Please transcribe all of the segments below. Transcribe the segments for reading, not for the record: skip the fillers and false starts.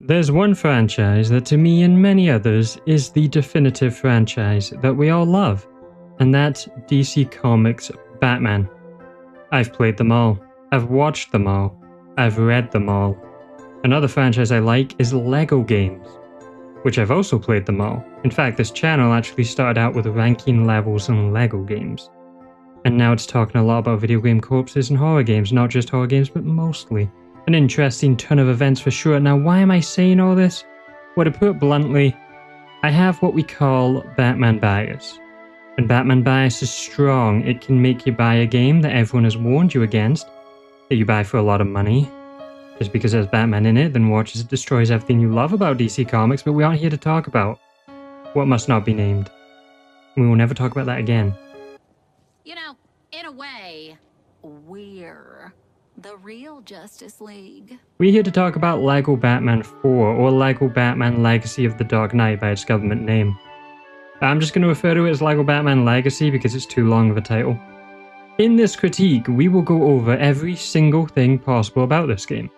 There's one franchise that to me and many others is the definitive franchise that we all love, and that's DC Comics Batman. I've played them all, I've watched them all, I've read them all. Another franchise I like is Lego games, which I've also played them all. In fact, this channel actually started out with ranking levels in Lego games. And now it's talking a lot about video game corpses and horror games, not just horror games, but mostly. An interesting ton of events for sure. Now, why am I saying all this? Well, to put it bluntly, I have what we call Batman bias. And Batman bias is strong. It can make you buy a game that everyone has warned you against, that you buy for a lot of money. Just because there's Batman in it, then watches it destroys everything you love about DC Comics, but we aren't here to talk about what must not be named. We will never talk about that again. You know, in a way, we're the real Justice League. We're here to talk about Lego Batman 4, or Lego Batman Legacy of the Dark Knight by its government name. I'm just going to refer to it as Lego Batman Legacy because it's too long of a title. In this critique, we will go over every single thing possible about this game.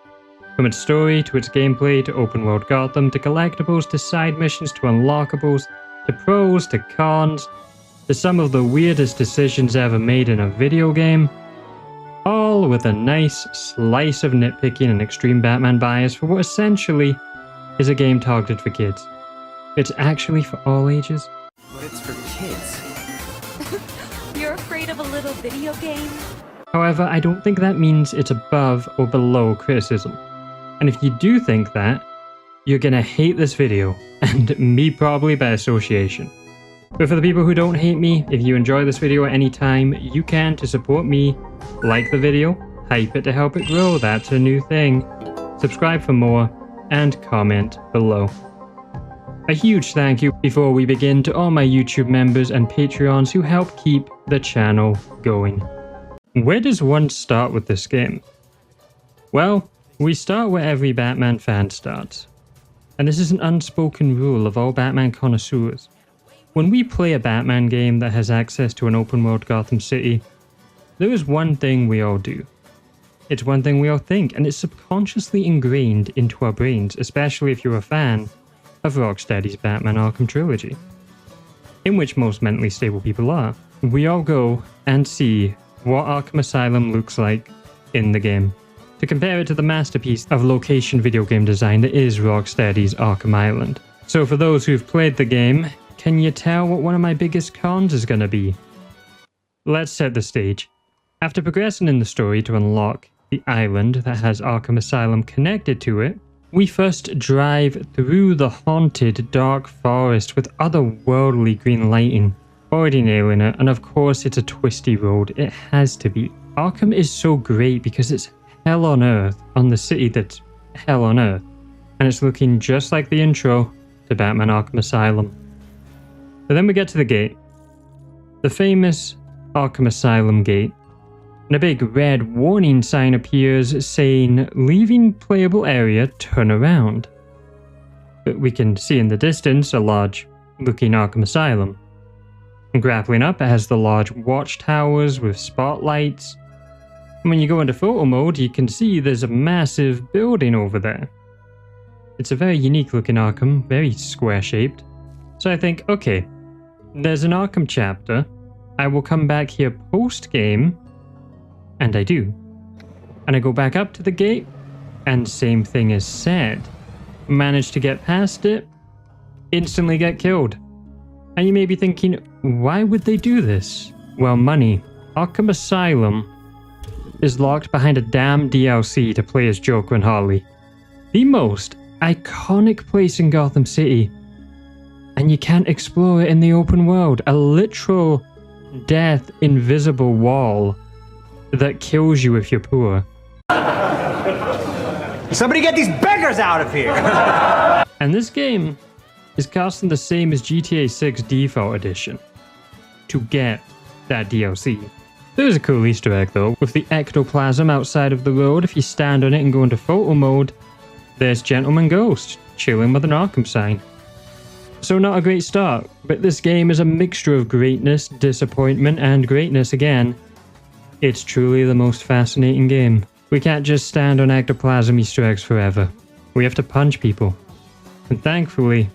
From its story, to its gameplay, to open world Gotham, to collectibles, to side missions, to unlockables, to pros, to cons, to some of the weirdest decisions ever made in a video game, all with a nice slice of nitpicking and extreme Batman bias for what essentially is a game targeted for kids. It's actually for all ages. But it's for kids. You're afraid of a little video game? However, I don't think that means it's above or below criticism. And if you do think that, you're gonna hate this video, and me probably by association. But for the people who don't hate me, if you enjoy this video at any time, you can to support me. Like the video, hype it to help it grow, that's a new thing. Subscribe for more, and comment below. A huge thank you before we begin to all my YouTube members and Patreons who help keep the channel going. Where does one start with this game? Well, we start where every Batman fan starts. And this is an unspoken rule of all Batman connoisseurs. When we play a Batman game that has access to an open world Gotham City, there is one thing we all do. It's one thing we all think, and it's subconsciously ingrained into our brains, especially if you're a fan of Rocksteady's Batman Arkham trilogy, in which most mentally stable people are. We all go and see what Arkham Asylum looks like in the game, to compare it to the masterpiece of location video game design that is Rocksteady's Arkham Island. So for those who've played the game, can you tell what one of my biggest cons is going to be? Let's set the stage. After progressing in the story to unlock the island that has Arkham Asylum connected to it, we first drive through the haunted dark forest with otherworldly green lighting already nailing it, and of course it's a twisty road. It has to be. Arkham is so great because it's hell on earth on the city that's hell on earth, and it's looking just like the intro to Batman Arkham Asylum. But then we get to the gate, the famous Arkham Asylum gate, and a big red warning sign appears saying, "Leaving playable area, turn around." But we can see in the distance a large looking Arkham Asylum. And grappling up, it has the large watchtowers with spotlights. And when you go into photo mode, you can see there's a massive building over there. It's a very unique looking Arkham, very square shaped. So I think, okay, there's an Arkham chapter. I will come back here post game. And I do. And I go back up to the gate, and same thing is said. Manage to get past it, instantly get killed. And you may be thinking, why would they do this? Well, money. Arkham Asylum is locked behind a damn DLC to play as Joker and Harley. The most iconic place in Gotham City. And you can't explore it in the open world. A literal death invisible wall that kills you if you're poor. Somebody get these beggars out of here! And this game is costing the same as GTA 6 Default Edition to get that DLC. There's a cool Easter egg though, with the ectoplasm outside of the road. If you stand on it and go into photo mode, there's Gentleman Ghost chilling with an Arkham sign. So not a great start, but this game is a mixture of greatness, disappointment, and greatness again. It's truly the most fascinating game. We can't just stand on ectoplasm Easter eggs forever. We have to punch people. And thankfully,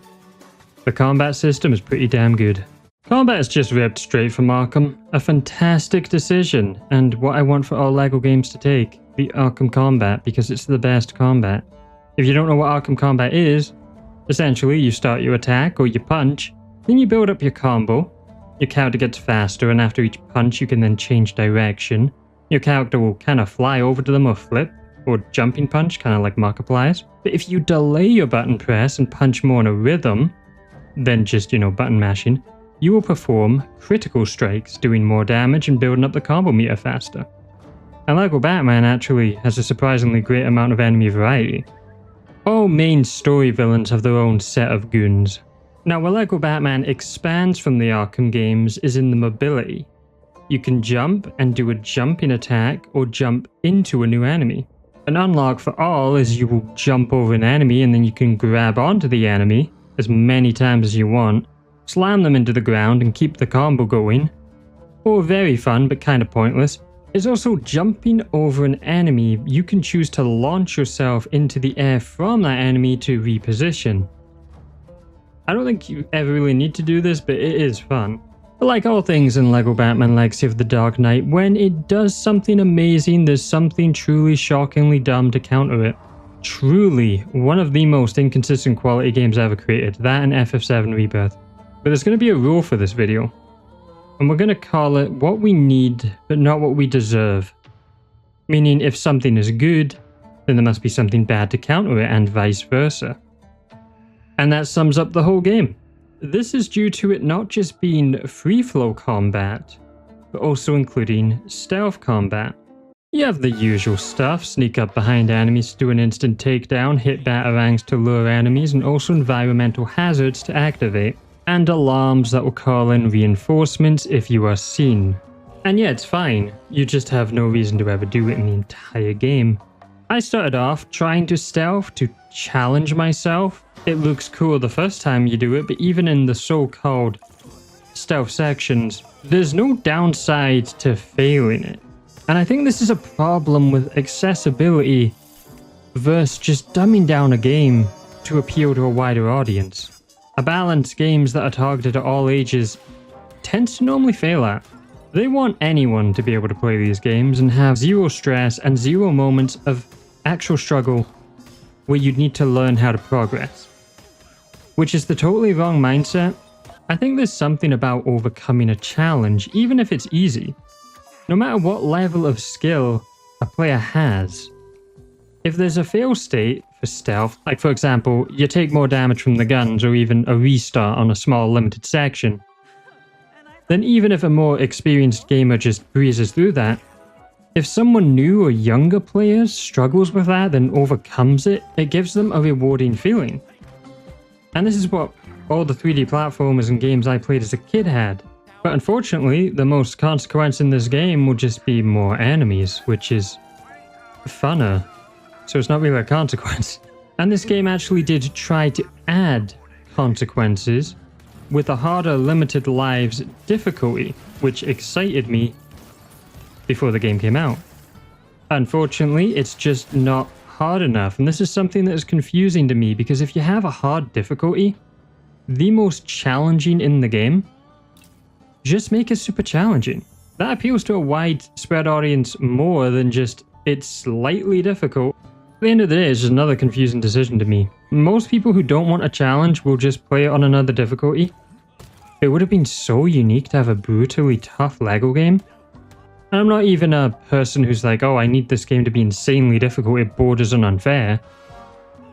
the combat system is pretty damn good. Combat is just ripped straight from Arkham. A fantastic decision, and what I want for all LEGO games to take. The Arkham combat, because it's the best combat. If you don't know what Arkham combat is, essentially you start your attack or you punch, then you build up your combo. Your character gets faster, and after each punch you can then change direction. Your character will kind of fly over to them or flip, or jumping punch, kind of like Markiplier's. But if you delay your button press and punch more in a rhythm than just, button mashing, you will perform critical strikes, doing more damage and building up the combo meter faster. And LEGO Batman actually has a surprisingly great amount of enemy variety. All main story villains have their own set of goons. Now, where LEGO Batman expands from the Arkham games is in the mobility. You can jump and do a jumping attack or jump into a new enemy. An unlock for all is you will jump over an enemy and then you can grab onto the enemy as many times as you want, slam them into the ground and keep the combo going. Or very fun but kind of pointless, is also jumping over an enemy. You can choose to launch yourself into the air from that enemy to reposition. I don't think you ever really need to do this, but it is fun. But like all things in LEGO Batman Legacy of the Dark Knight, when it does something amazing, there's something truly shockingly dumb to counter it. Truly, one of the most inconsistent quality games ever created, that and FF7 Rebirth. But there's going to be a rule for this video, and we're going to call it what we need, but not what we deserve. Meaning, if something is good, then there must be something bad to counter it, and vice versa. And that sums up the whole game. This is due to it not just being free-flow combat, but also including stealth combat. You have the usual stuff, sneak up behind enemies to do an instant takedown, hit batarangs to lure enemies, and also environmental hazards to activate, and alarms that will call in reinforcements if you are seen. And yeah, it's fine, you just have no reason to ever do it in the entire game. I started off trying to stealth to challenge myself. It looks cool the first time you do it, but even in the so-called stealth sections, there's no downside to failing it. And I think this is a problem with accessibility versus just dumbing down a game to appeal to a wider audience. A balance games that are targeted at all ages tends to normally fail at. They want anyone to be able to play these games and have zero stress and zero moments of actual struggle where you'd need to learn how to progress. Which is the totally wrong mindset. I think there's something about overcoming a challenge, even if it's easy. No matter what level of skill a player has. If there's a fail state for stealth, like for example, you take more damage from the guns or even a restart on a small limited section, then even if a more experienced gamer just breezes through that, if someone new or younger player struggles with that then overcomes it, it gives them a rewarding feeling. And this is what all the 3D platformers and games I played as a kid had. But unfortunately, the most consequence in this game will just be more enemies, which is funner. So it's not really a consequence. And this game actually did try to add consequences with a harder limited lives difficulty, which excited me before the game came out. Unfortunately, it's just not hard enough, and this is something that is confusing to me, because if you have a hard difficulty, the most challenging in the game, just make it super challenging. That appeals to a widespread audience more than just it's slightly difficult. At the end of the day, it's just another confusing decision to me. Most people who don't want a challenge will just play it on another difficulty. It would have been so unique to have a brutally tough LEGO game. And I'm not even a person who's like, oh, I need this game to be insanely difficult, it borders on unfair.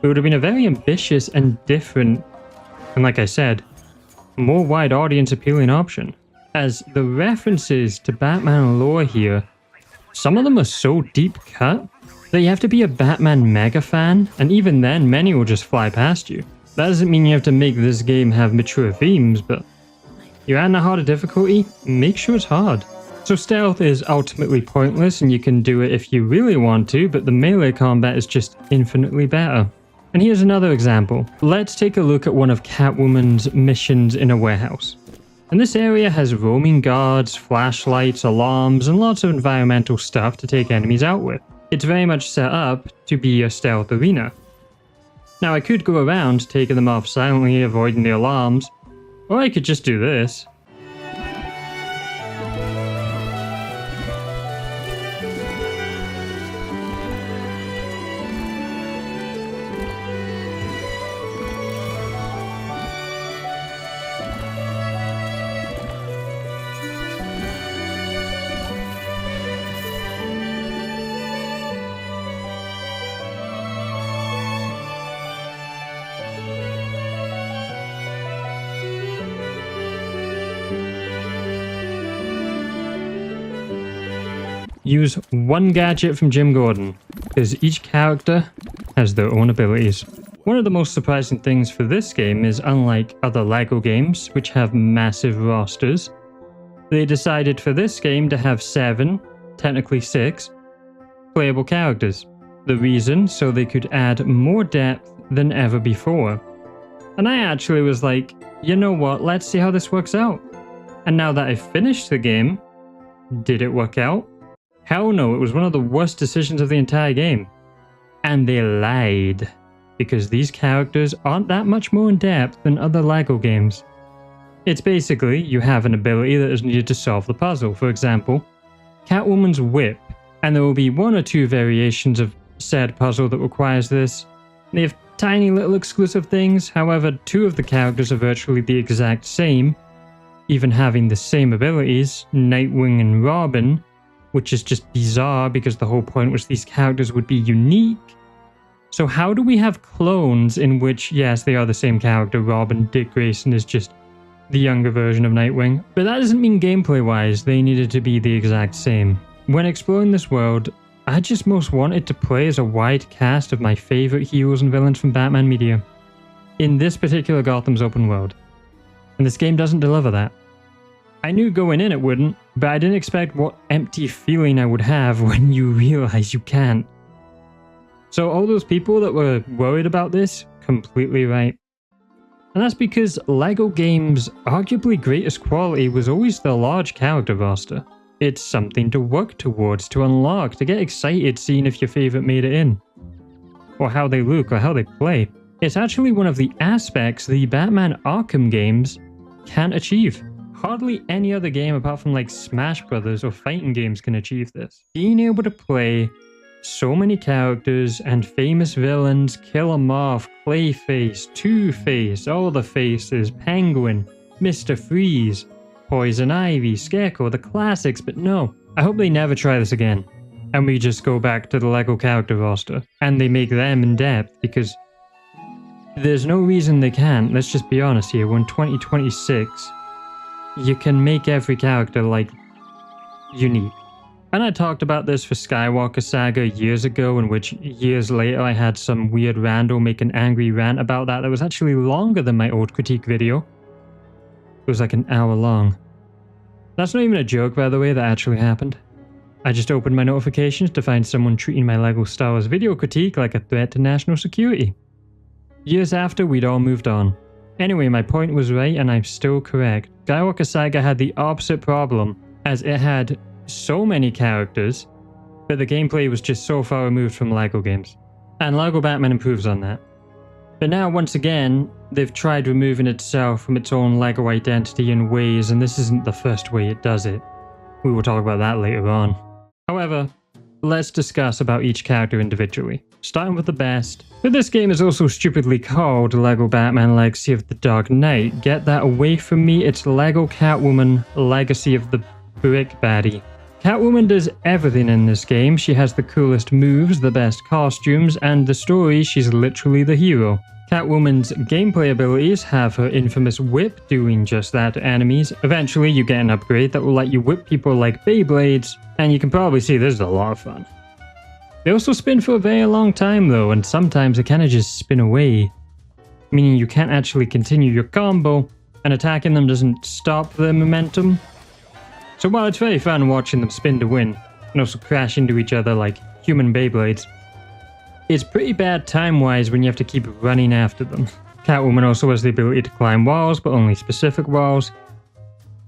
It would have been a very ambitious and different, and like I said, more wide audience appealing option. As the references to Batman lore here, some of them are so deep cut that you have to be a Batman mega fan, and even then many will just fly past you. That doesn't mean you have to make this game have mature themes, but you're adding a harder difficulty, make sure it's hard. So stealth is ultimately pointless and you can do it if you really want to, but the melee combat is just infinitely better. And here's another example. Let's take a look at one of Catwoman's missions in a warehouse. And this area has roaming guards, flashlights, alarms, and lots of environmental stuff to take enemies out with. It's very much set up to be a stealth arena. Now I could go around taking them off silently, avoiding the alarms, or I could just do this. Use one gadget from Jim Gordon, because each character has their own abilities. One of the most surprising things for this game is, unlike other LEGO games, which have massive rosters, they decided for this game to have 7, technically 6, playable characters. The reason, so they could add more depth than ever before. And I actually was like, you know what, let's see how this works out. And now that I've finished the game, did it work out? Hell no, it was one of the worst decisions of the entire game. And they lied, because these characters aren't that much more in depth than other LEGO games. It's basically, you have an ability that is needed to solve the puzzle. For example, Catwoman's whip, and there will be 1 or 2 variations of said puzzle that requires this. They have tiny little exclusive things, however 2 of the characters are virtually the exact same, even having the same abilities, Nightwing and Robin, which is just bizarre because the whole point was these characters would be unique. So how do we have clones in which, yes, they are the same character, Robin, Dick Grayson is just the younger version of Nightwing, but that doesn't mean gameplay-wise they needed to be the exact same. When exploring this world, I just most wanted to play as a wide cast of my favourite heroes and villains from Batman media, in this particular Gotham's open world. And this game doesn't deliver that. I knew going in it wouldn't, but I didn't expect what empty feeling I would have when you realize you can't. So all those people that were worried about this, completely right. And that's because LEGO games' arguably greatest quality was always the large character roster. It's something to work towards, to unlock, to get excited seeing if your favourite made it in. Or how they look, or how they play. It's actually one of the aspects the Batman Arkham games can't achieve. Hardly any other game apart from like Smash Brothers or fighting games can achieve this. Being able to play so many characters and famous villains, kill 'em off, Clayface, Two-Face, all the faces, Penguin, Mr. Freeze, Poison Ivy, Scarecrow, the classics, but no. I hope they never try this again. And we just go back to the LEGO character roster. And they make them in depth, because there's no reason they can't. Let's just be honest here, we're in 2026. You can make every character, like, unique. And I talked about this for Skywalker Saga years ago, in which years later I had some weird rando make an angry rant about that was actually longer than my old critique video. It was like an hour long. That's not even a joke, by the way, that actually happened. I just opened my notifications to find someone treating my LEGO Star Wars video critique like a threat to national security. Years after, we'd all moved on. Anyway, my point was right and I'm still correct. Skywalker Saga had the opposite problem, as it had so many characters, but the gameplay was just so far removed from LEGO games. And LEGO Batman improves on that. But now, once again, they've tried removing itself from its own LEGO identity in ways, and this isn't the first way it does it. We will talk about that later on. However, let's discuss about each character individually, starting with the best. But this game is also stupidly called LEGO Batman Legacy of the Dark Knight. Get that away from me, it's LEGO Catwoman Legacy of the Brick Baddie. Catwoman does everything in this game. She has the coolest moves, the best costumes, and the story, she's literally the hero. Catwoman's gameplay abilities have her infamous whip doing just that to enemies. Eventually you get an upgrade that will let you whip people like Beyblades, and you can probably see this is a lot of fun. They also spin for a very long time though, and sometimes they kind of just spin away, meaning you can't actually continue your combo, and attacking them doesn't stop their momentum. So while it's very fun watching them spin to win, and also crash into each other like human Beyblades, it's pretty bad time-wise when you have to keep running after them. Catwoman also has the ability to climb walls, but only specific walls.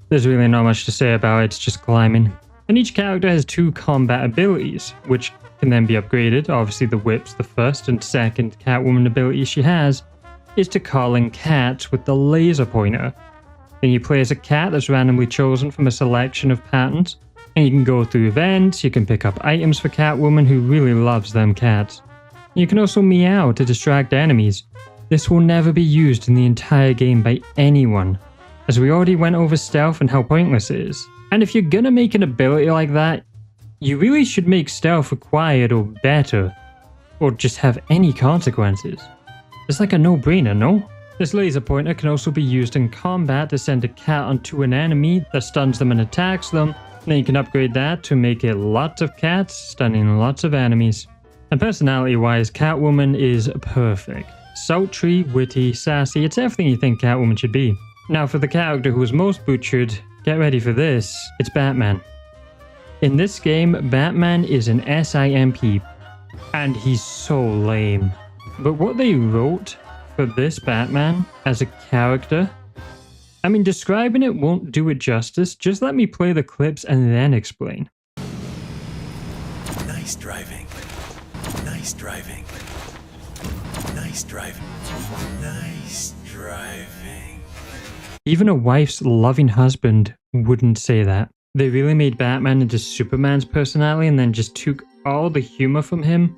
There's really not much to say about it, it's just climbing. And each character has 2 combat abilities, which can then be upgraded. Obviously the whip's the first and second Catwoman ability she has is to call in cats with the laser pointer. Then you play as a cat that's randomly chosen from a selection of patterns, and you can go through events, you can pick up items for Catwoman who really loves them cats. You can also meow to distract enemies. This will never be used in the entire game by anyone, as we already went over stealth and how pointless it is. And if you're gonna make an ability like that, you really should make stealth required or better, or just have any consequences. It's like a no-brainer, no? This laser pointer can also be used in combat to send a cat onto an enemy that stuns them and attacks them. Then you can upgrade that to make it lots of cats, stunning lots of enemies. And personality-wise, Catwoman is perfect. Sultry, witty, sassy, it's everything you think Catwoman should be. Now for the character who was most butchered, get ready for this, it's Batman. In this game, Batman is an SIMP, and he's so lame. But what they wrote for this Batman as a character, I mean, describing it won't do it justice. Just let me play the clips and then explain. Nice driving. Nice driving. Nice driving. Nice driving. Even a wife's loving husband wouldn't say that. They really made Batman into Superman's personality and then just took all the humor from him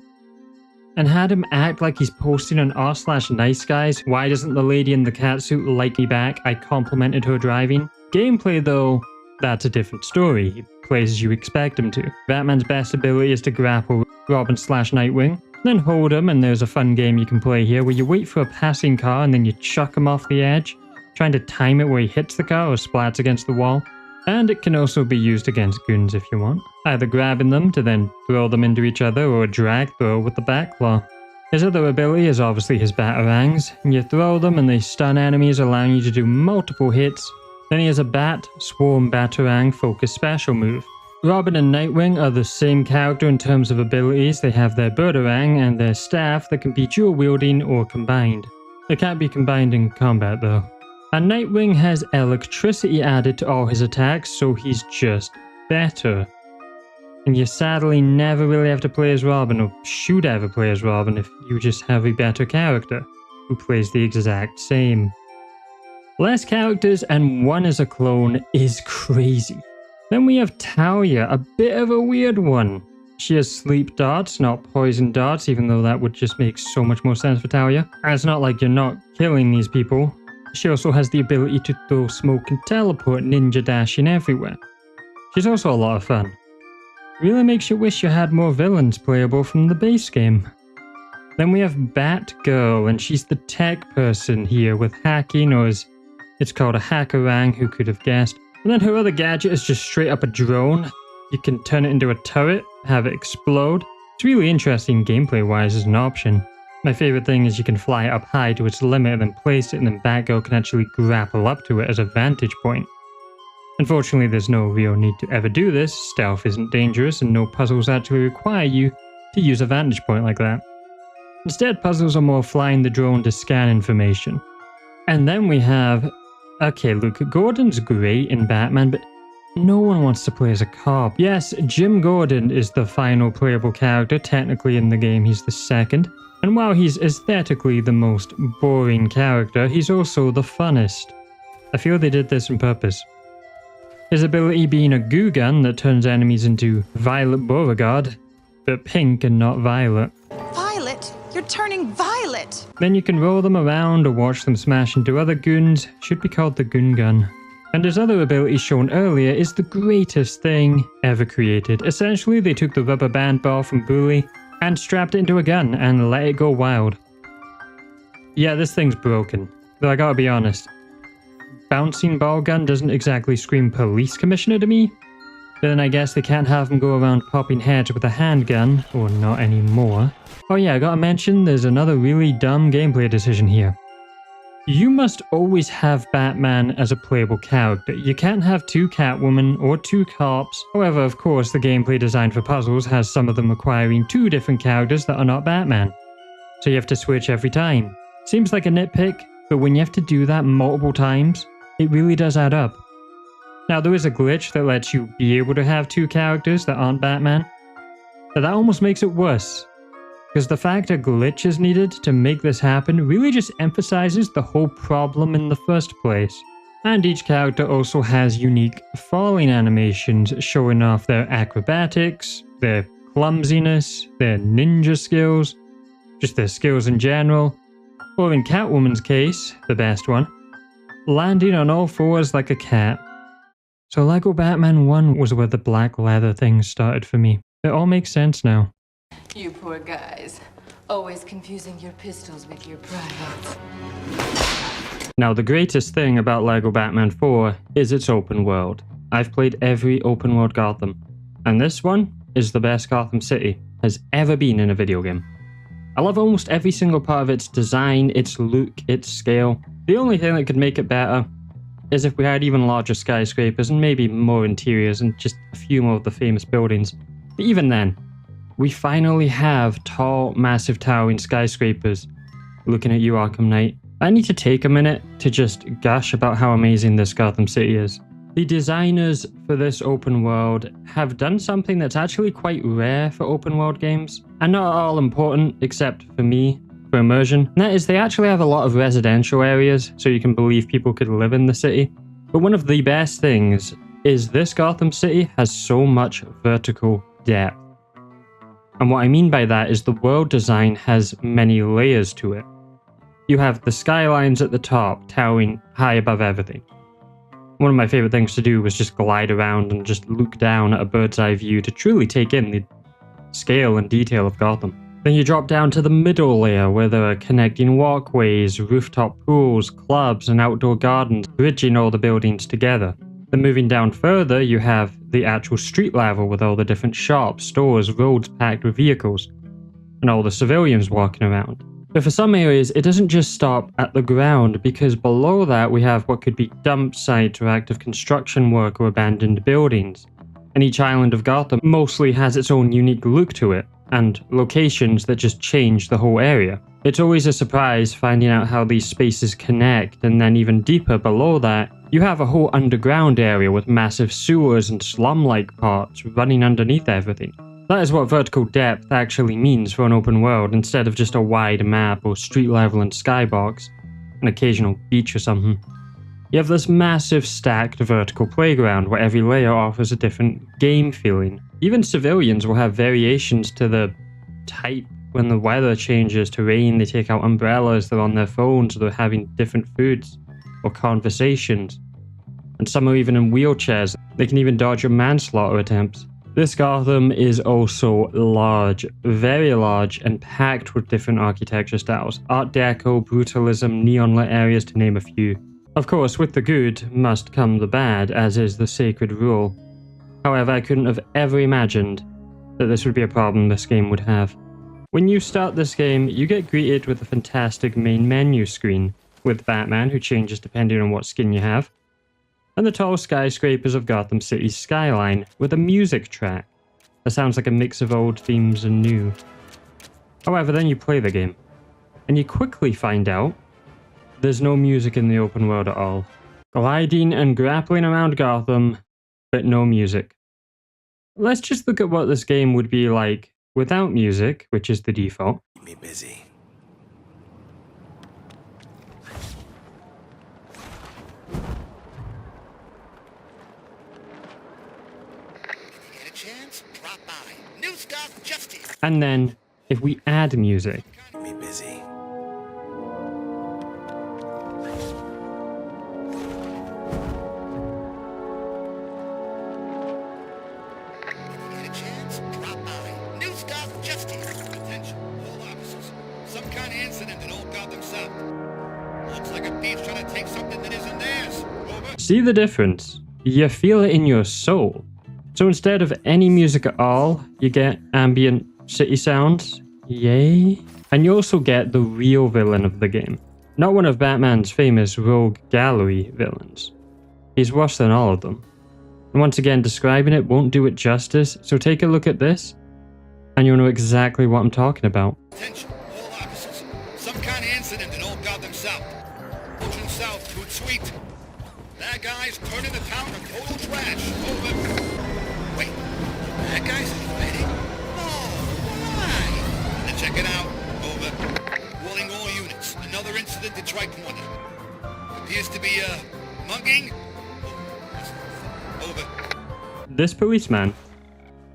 and had him act like he's posting on r/nice guys. Why doesn't the lady in the catsuit like me back? I complimented her driving. Gameplay though, that's a different story. He plays as you expect him to. Batman's best ability is to grapple Robin/Nightwing, then hold him, and there's a fun game you can play here where you wait for a passing car and then you chuck him off the edge, trying to time it where he hits the car or splats against the wall. And it can also be used against goons if you want, either grabbing them to then throw them into each other or a drag throw with the bat claw. His other ability is obviously his batarangs, and you throw them and they stun enemies, allowing you to do multiple hits. Then he has a bat swarm batarang focus special move. Robin and Nightwing are the same character in terms of abilities. They have their Birdarang and their staff that can be dual wielding or combined. They can't be combined in combat though. And Nightwing has electricity added to all his attacks, so he's just better. And you sadly never really have to play as Robin, or should ever play as Robin if you just have a better character who plays the exact same. Less characters and one as a clone is crazy. Then we have Talia, a bit of a weird one. She has sleep darts, not poison darts, even though that would just make so much more sense for Talia. And it's not like you're not killing these people. She also has the ability to throw smoke and teleport, ninja dashing everywhere. She's also a lot of fun. Really makes you wish you had more villains playable from the base game. Then we have Batgirl, and she's the tech person here with hacking, or as it's called a hackerang, who could have guessed. And then her other gadget is just straight up a drone. You can turn it into a turret, have it explode. It's really interesting gameplay wise as an option. My favorite thing is you can fly it up high to its limit and then place it, and then Batgirl can actually grapple up to it as a vantage point. Unfortunately, there's no real need to ever do this. Stealth isn't dangerous and no puzzles actually require you to use a vantage point like that. Instead, puzzles are more flying the drone to scan information. And then we have... Okay, look, Gordon's great in Batman, but no one wants to play as a cop. Yes, Jim Gordon is the final playable character. Technically in the game, he's the second. And while he's aesthetically the most boring character, he's also the funnest. I feel they did this on purpose. His ability being a goo gun that turns enemies into Violet Beauregard, but pink and not violet. Violet? You're turning violet! Then you can roll them around or watch them smash into other goons, should be called the Goon Gun. And his other ability shown earlier is the greatest thing ever created. Essentially, they took the rubber band ball from Bully and strapped it into a gun and let it go wild. Yeah, this thing's broken, though I gotta be honest. Bouncing ball gun doesn't exactly scream police commissioner to me, but then I guess they can't have him go around popping heads with a handgun, or not anymore. Oh yeah, I gotta mention there's another really dumb gameplay decision here. You must always have Batman as a playable character. You can't have two Catwoman or two cops. However, of course, the gameplay design for puzzles has some of them requiring two different characters that are not Batman. So you have to switch every time. Seems like a nitpick, but when you have to do that multiple times, it really does add up. Now there is a glitch that lets you be able to have two characters that aren't Batman. But that almost makes it worse, because the fact a glitch is needed to make this happen really just emphasizes the whole problem in the first place. And each character also has unique falling animations showing off their acrobatics, their clumsiness, their ninja skills, just their skills in general, or in Catwoman's case, the best one, landing on all fours like a cat. So Lego Batman 1 was where the black leather thing started for me. It all makes sense now. You poor guys. Always confusing your pistols with your privates. Now, the greatest thing about Lego Batman 4 is its open world. I've played every open world Gotham, and this one is the best Gotham City has ever been in a video game. I love almost every single part of its design, its look, its scale. The only thing that could make it better is if we had even larger skyscrapers and maybe more interiors and just a few more of the famous buildings. But even then, we finally have tall, massive towering skyscrapers. Looking at you, Arkham Knight. I need to take a minute to just gush about how amazing this Gotham City is. The designers for this open world have done something that's actually quite rare for open world games, and not at all important except for me, for immersion. And that is, they actually have a lot of residential areas, so you can believe people could live in the city. But one of the best things is this Gotham City has so much vertical depth. And what I mean by that is the world design has many layers to it. You have the skylines at the top, towering high above everything. One of my favorite things to do was just glide around and just look down at a bird's eye view to truly take in the scale and detail of Gotham. Then you drop down to the middle layer where there are connecting walkways, rooftop pools, clubs, and outdoor gardens, bridging all the buildings together. Then moving down further, you have the actual street level with all the different shops, stores, roads packed with vehicles, and all the civilians walking around. But for some areas, it doesn't just stop at the ground, because below that we have what could be dump sites or active construction work or abandoned buildings. And each island of Gotham mostly has its own unique look to it, and locations that just change the whole area. It's always a surprise finding out how these spaces connect, and then even deeper below that, you have a whole underground area with massive sewers and slum-like parts running underneath everything. That is what vertical depth actually means for an open world, instead of just a wide map or street level and skybox, an occasional beach or something. You have this massive stacked vertical playground where every layer offers a different game feeling. Even civilians will have variations to the type. When the weather changes to rain, they take out umbrellas, they're on their phones, they're having different foods or conversations. And some are even in wheelchairs. They can even dodge your manslaughter attempts. This Gotham is also large, very large, and packed with different architecture styles. Art Deco, brutalism, neon-lit areas, to name a few. Of course, with the good must come the bad, as is the sacred rule. However, I couldn't have ever imagined that this would be a problem this game would have. When you start this game, you get greeted with a fantastic main menu screen, with Batman, who changes depending on what skin you have, and the tall skyscrapers of Gotham City's skyline, with a music track that sounds like a mix of old themes and new. However, then you play the game, and you quickly find out there's no music in the open world at all. Gliding and grappling around Gotham, but no music. Let's just look at what this game would be like without music, which is the default. Keep me busy. Get a chance? Drop by. New stuff just here. And then, if we add music, Keep me busy. Get a chance? Drop by. New stuff just here. Attention, all officers. Some kind of incident in Old Gotham South. Looks like a thief's trying to take something that isn't theirs. Over. see the difference? You feel it in your soul. So instead of any music at all, you get ambient city sounds. Yay. And you also get the real villain of the game. Not one of Batman's famous rogue gallery villains. He's worse than all of them. And once again, describing it won't do it justice, so take a look at this, and you'll know exactly what I'm talking about. Attention, all officers. Some kind of incident in Old Gotham South. Ocean South, Hoot Sweet. That guy's turning the town to total trash. Over. Wait, that guy's invading? No. Check it out. Over. Warning all units. Another incident in Tri-Corner. Appears to be mugging. Over. This policeman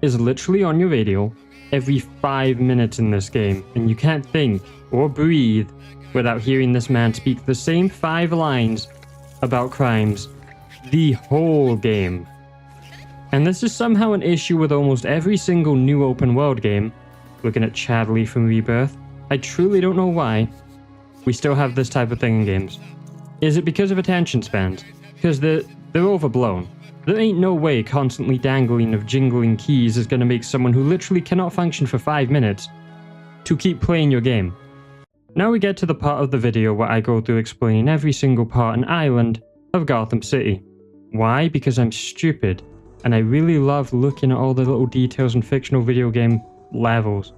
is literally on your radio every 5 minutes in this game, and you can't think or breathe without hearing this man speak the same 5 lines about crimes the whole game. And this is somehow an issue with almost every single new open world game. Looking at Chadley from Rebirth, I truly don't know why we still have this type of thing in games. Is it because of attention spans? Because they're overblown. There ain't no way constantly dangling of jingling keys is going to make someone who literally cannot function for 5 minutes to keep playing your game. Now we get to the part of the video where I go through explaining every single part and island of Gotham City. Why? Because I'm stupid, and I really love looking at all the little details in fictional video game levels.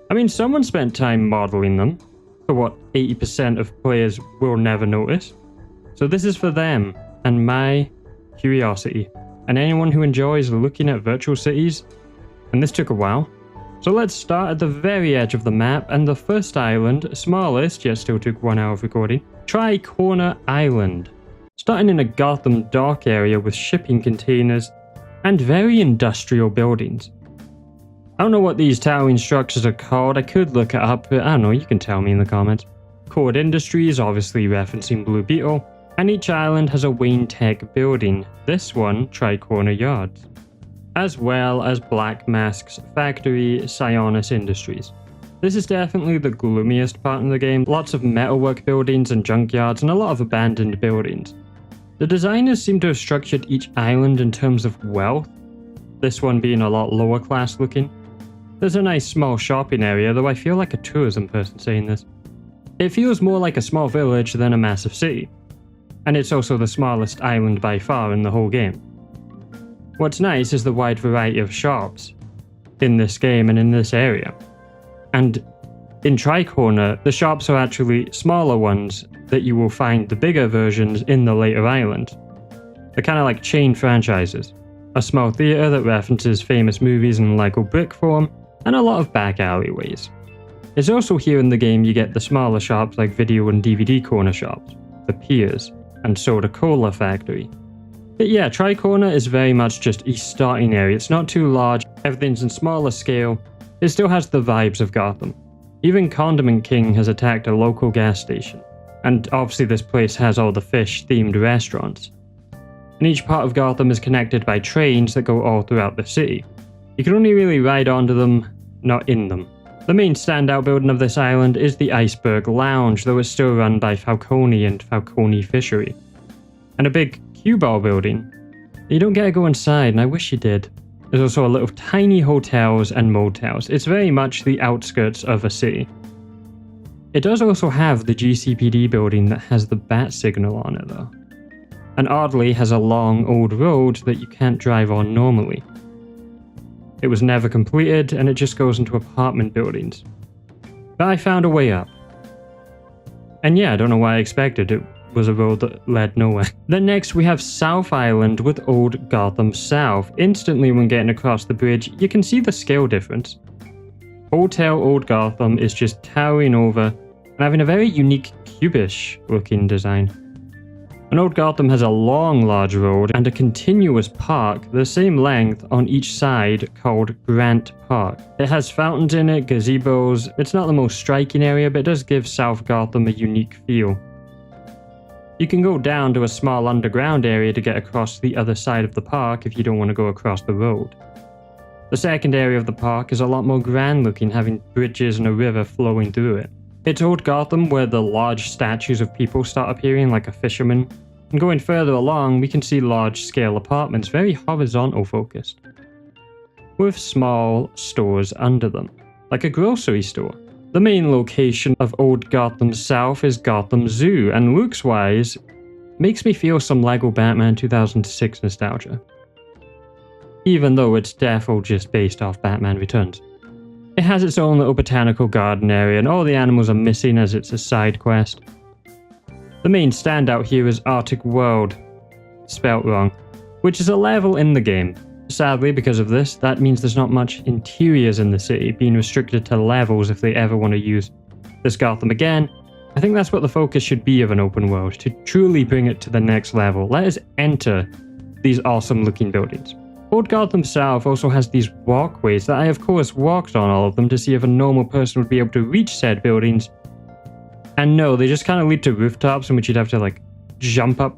I mean, someone spent time modeling them for what 80% of players will never notice. So this is for them and my curiosity, and anyone who enjoys looking at virtual cities, and this took a while. So let's start at the very edge of the map, and the first island, smallest yet still took 1 hour of recording, Tri-Corner Island. Starting in a Gotham dock area with shipping containers and very industrial buildings. I don't know what these towering structures are called, I could look it up, but I don't know, you can tell me in the comments. Cord Industries, obviously referencing Blue Beetle, and each island has a Wayne Tech building, this one Tri-Corner Yards, as well as Black Mask's factory, Sionis Industries. This is definitely the gloomiest part of the game, lots of metalwork buildings and junkyards and a lot of abandoned buildings. The designers seem to have structured each island in terms of wealth, this one being a lot lower class looking. There's a nice small shopping area, though I feel like a tourism person saying this. It feels more like a small village than a massive city. And it's also the smallest island by far in the whole game. What's nice is the wide variety of shops in this game and in this area. And in Tri-Corner, the shops are actually smaller ones that you will find the bigger versions in the later islands. They're kind of like chain franchises. A small theatre that references famous movies in Lego brick form, and a lot of back alleyways. It's also here in the game you get the smaller shops like video and DVD corner shops, the piers, and Soda Cola Factory. But yeah, Tri-Corner is very much just a starting area. It's not too large, everything's in smaller scale. It still has the vibes of Gotham. Even Condiment King has attacked a local gas station. And obviously this place has all the fish-themed restaurants. And each part of Gotham is connected by trains that go all throughout the city. You can only really ride onto them, not in them. The main standout building of this island is the Iceberg Lounge, though it's still run by Falcone and Falcone Fishery. And a big cue ball building. You don't get to go inside, and I wish you did. There's also a lot of tiny hotels and motels. It's very much the outskirts of a city. It does also have the GCPD building that has the bat signal on it though. And oddly has a long old road that you can't drive on normally. It was never completed, and it just goes into apartment buildings. But I found a way up. And yeah, I don't know why I expected it was a road that led nowhere. Then next we have South Island with Old Gotham South. Instantly when getting across the bridge, you can see the scale difference. Hotel Old Gotham is just towering over and having a very unique cubish looking design. And Old Gotham has a long, large road and a continuous park the same length on each side called Grant Park. It has fountains in it, gazebos. It's not the most striking area, but it does give South Gotham a unique feel. You can go down to a small underground area to get across the other side of the park if you don't want to go across the road. The second area of the park is a lot more grand looking, having bridges and a river flowing through it. It's Old Gotham where the large statues of people start appearing like a fisherman, and going further along we can see large scale apartments, very horizontal focused, with small stores under them, like a grocery store. The main location of Old Gotham South is Gotham Zoo, and looks wise, makes me feel some Lego Batman 2006 nostalgia. Even though it's defo just based off Batman Returns. It has its own little botanical garden area, and all the animals are missing as it's a side quest. The main standout here is Arctic World, spelt wrong, which is a level in the game. Sadly, because of this, that means there's not much interiors in the city, being restricted to levels if they ever want to use this Gotham again. I think that's what the focus should be of an open world, to truly bring it to the next level. Let us enter these awesome looking buildings. Old Gotham South also has these walkways that I of course walked on all of them to see if a normal person would be able to reach said buildings. And no, they just kind of lead to rooftops in which you'd have to like jump up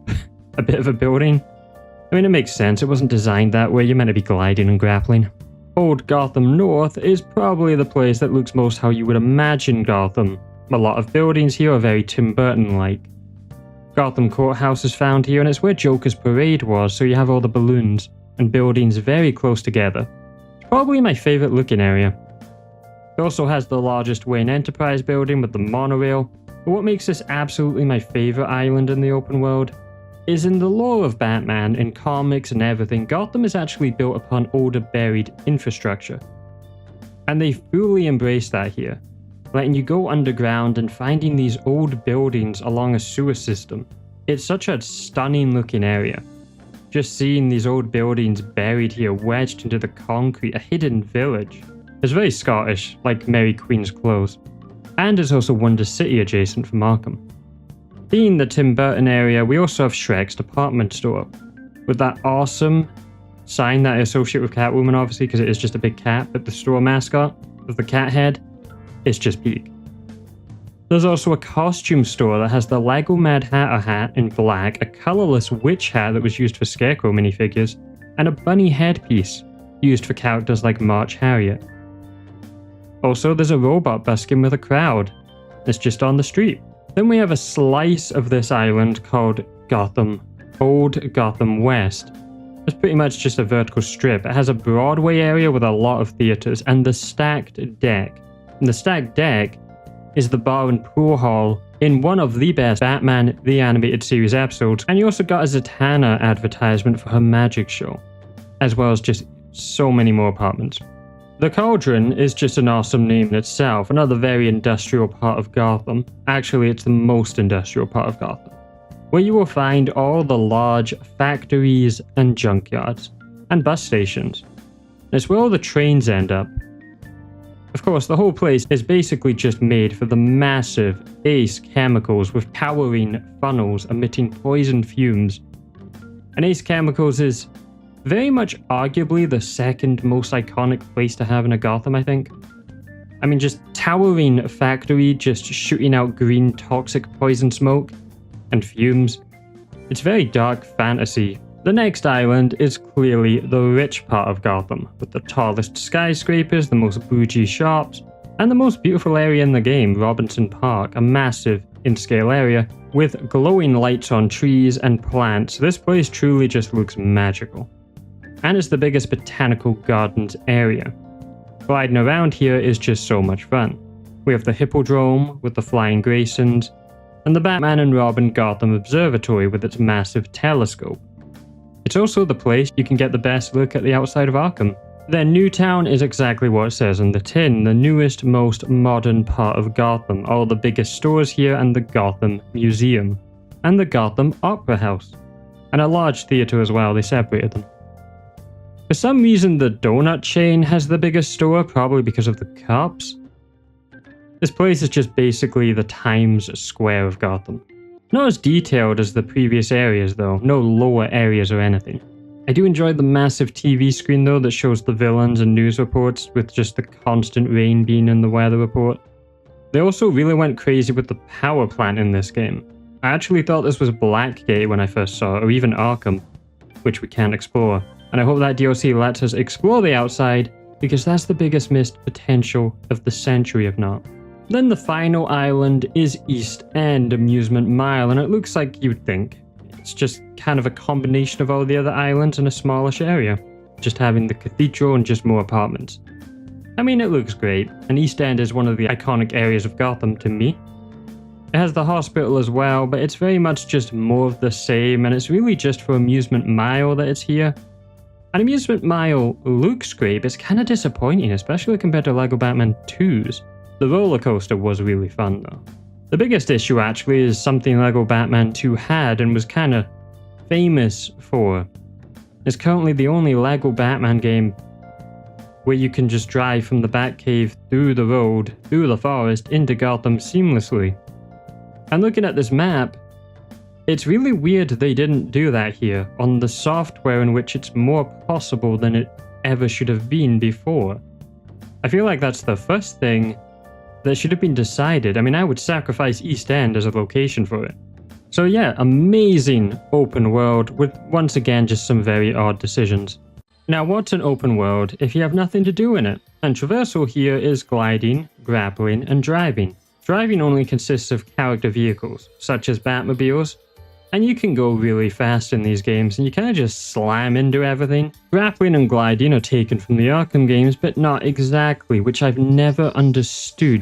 a bit of a building. I mean, it makes sense, it wasn't designed that way, you're meant to be gliding and grappling. Old Gotham North is probably the place that looks most how you would imagine Gotham. A lot of buildings here are very Tim Burton-like. Gotham Courthouse is found here, and it's where Joker's parade was, so you have all the balloons and buildings very close together. It's probably my favourite looking area. It also has the largest Wayne Enterprise building with the monorail, but what makes this absolutely my favourite island in the open world is in the lore of Batman, in comics and everything, Gotham is actually built upon older buried infrastructure. And they fully embrace that here, letting you go underground and finding these old buildings along a sewer system. It's such a stunning looking area. Just seeing these old buildings buried here, wedged into the concrete, a hidden village. It's very Scottish, like Mary Queen's clothes. And it's also Wonder City adjacent from Arkham. Being the Tim Burton area, we also have Shrek's department store, with that awesome sign that I associate with Catwoman, obviously, because it is just a big cat, but the store mascot with the cat head, it's just peak. There's also a costume store that has the Lego Mad Hatter hat in black, a colourless witch hat that was used for Scarecrow minifigures, and a bunny headpiece used for characters like March Harriet. Also, there's a robot busking with a crowd. It's just on the street. Then we have a slice of this island called Gotham, Old Gotham West. It's pretty much just a vertical strip. It has a Broadway area with a lot of theatres and the Stacked Deck. And the Stacked Deck is the bar and pool hall in one of the best Batman the Animated Series episodes, and you also got a Zatanna advertisement for her magic show, as well as just so many more apartments. The Cauldron is just an awesome name in itself, another very industrial part of Gotham. Actually, it's the most industrial part of Gotham, where you will find all the large factories and junkyards, and bus stations. It's where all the trains end up. Of course, the whole place is basically just made for the massive Ace chemicals with towering funnels emitting poison fumes. And Ace Chemicals is very much arguably the second most iconic place to have in a Gotham, I think. I mean, just towering factory just shooting out green toxic poison smoke and fumes. It's very dark fantasy. The next island is clearly the rich part of Gotham, with the tallest skyscrapers, the most bougie shops, and the most beautiful area in the game, Robinson Park, a massive in-scale area with glowing lights on trees and plants. This place truly just looks magical. And it's the biggest botanical gardens area. Gliding around here is just so much fun. We have the Hippodrome with the Flying Graysons, and the Batman and Robin Gotham Observatory with its massive telescope. It's also the place you can get the best look at the outside of Arkham. Then Newtown is exactly what it says on the tin, the newest, most modern part of Gotham, all the biggest stores here and the Gotham Museum, and the Gotham Opera House, and a large theatre as well, they separated them. For some reason the donut chain has the biggest store, probably because of the cops. This place is just basically the Times Square of Gotham. Not as detailed as the previous areas though, no lower areas or anything. I do enjoy the massive TV screen though that shows the villains and news reports with just the constant rain being in the weather report. They also really went crazy with the power plant in this game. I actually thought this was Blackgate when I first saw it, or even Arkham, which we can't explore. And I hope that DLC lets us explore the outside, because that's the biggest missed potential of the century if not. Then the final island is East End Amusement Mile, and it looks like you'd think. It's just kind of a combination of all the other islands in a smallish area, just having the cathedral and just more apartments. I mean, it looks great, and East End is one of the iconic areas of Gotham to me. It has the hospital as well, but it's very much just more of the same, and it's really just for Amusement Mile that it's here. And Amusement Mile looks great, but it's kind of disappointing, especially compared to LEGO Batman 2's. The roller coaster was really fun though. The biggest issue actually is something LEGO Batman 2 had and was kind of famous for. is currently the only Lego Batman game where you can just drive from the Batcave through the road, through the forest, into Gotham seamlessly. And looking at this map, it's really weird they didn't do that here, on the software in which it's more possible than it ever should have been before. I feel like that's the first thing that should have been decided. I mean, I would sacrifice East End as a location for it. So yeah, amazing open world with, once again, just some very odd decisions. Now, what's an open world if you have nothing to do in it? And traversal here is gliding, grappling, and driving. Driving only consists of character vehicles, such as Batmobiles, and you can go really fast in these games and you kind of just slam into everything. Grappling and gliding are taken from the Arkham games, but not exactly, which I've never understood.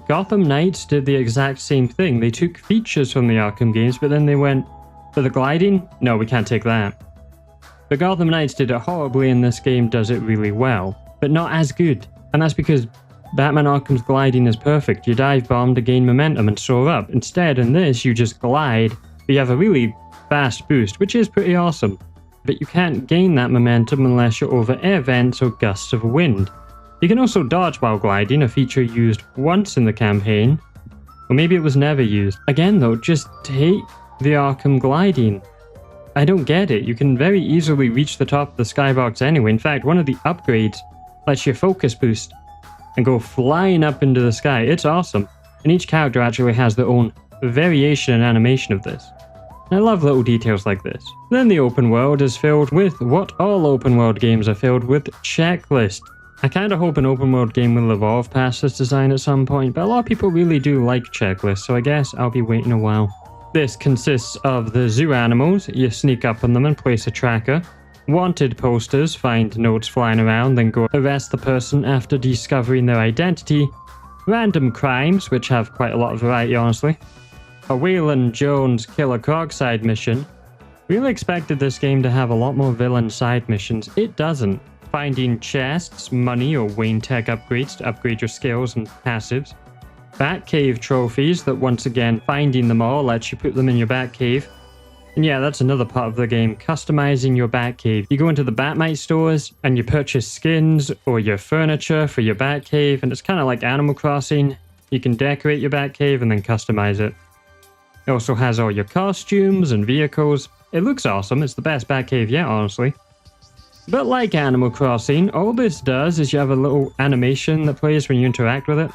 Gotham Knights did the exact same thing. They took features from the Arkham games, but then they went, for the gliding? No, we can't take that. But Gotham Knights did it horribly and this game does it really well, but not as good. And that's because Batman Arkham's gliding is perfect. You dive bomb to gain momentum and soar up. Instead, in this, you just glide, but you have a really fast boost, which is pretty awesome. But you can't gain that momentum unless you're over air vents or gusts of wind. You can also dodge while gliding, a feature used once in the campaign, or maybe it was never used. Again though, just take the Arkham gliding. I don't get it. You can very easily reach the top of the skybox anyway. In fact, one of the upgrades lets you focus boost and go flying up into the sky. It's awesome. And each character actually has their own variation and animation of this. I love little details like this. Then the open world is filled with what all open world games are filled with, checklists. I kind of hope an open world game will evolve past this design at some point, but a lot of people really do like checklists, so I guess I'll be waiting a while. This consists of the zoo animals, you sneak up on them and place a tracker. Wanted posters, find notes flying around, then go arrest the person after discovering their identity. Random crimes, which have quite a lot of variety honestly. A Waylon Jones Killer Croc side mission. Really expected this game to have a lot more villain side missions. It doesn't. Finding chests, money, or Wayne Tech upgrades to upgrade your skills and passives. Batcave trophies that once again finding them all lets you put them in your Batcave. And yeah, that's another part of the game, customizing your Batcave. You go into the Batmite stores and you purchase skins or your furniture for your Batcave, and it's kind of like Animal Crossing. You can decorate your Batcave and then customize it. It also has all your costumes and vehicles. It looks awesome, it's the best Batcave yet, honestly. But like Animal Crossing, all this does is you have a little animation that plays when you interact with it.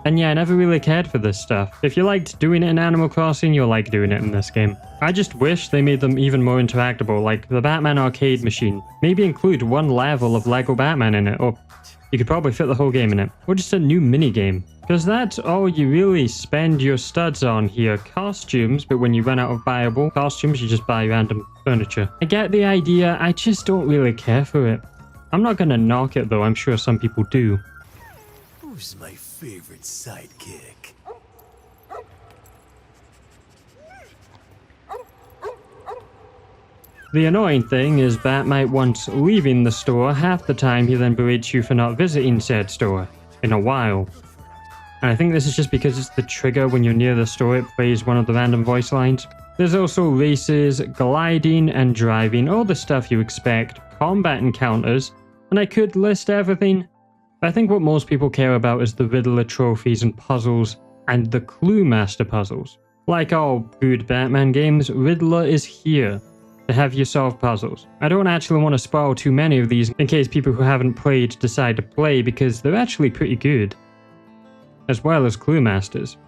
And yeah, I never really cared for this stuff. If you liked doing it in Animal Crossing, you'll like doing it in this game. I just wish they made them even more interactable, like the Batman arcade machine. Maybe include one level of Lego Batman in it, or you could probably fit the whole game in it. Or just a new minigame. Because that's all you really spend your studs on here. Costumes, but when you run out of buyable costumes, you just buy random furniture. I get the idea, I just don't really care for it. I'm not gonna knock it though, I'm sure some people do. Who's my favorite sidekick? The annoying thing is Batmite once leaving the store, half the time he then berates you for not visiting said store in a while. And I think this is just because it's the trigger when you're near the store, it plays one of the random voice lines. There's also races, gliding and driving, all the stuff you expect, combat encounters, and I could list everything. I think what most people care about is the Riddler trophies and puzzles and the Clue Master puzzles. Like all good Batman games, Riddler is here to have you solve puzzles. I don't actually want to spoil too many of these in case people who haven't played decide to play because they're actually pretty good, as well as Clue Masters.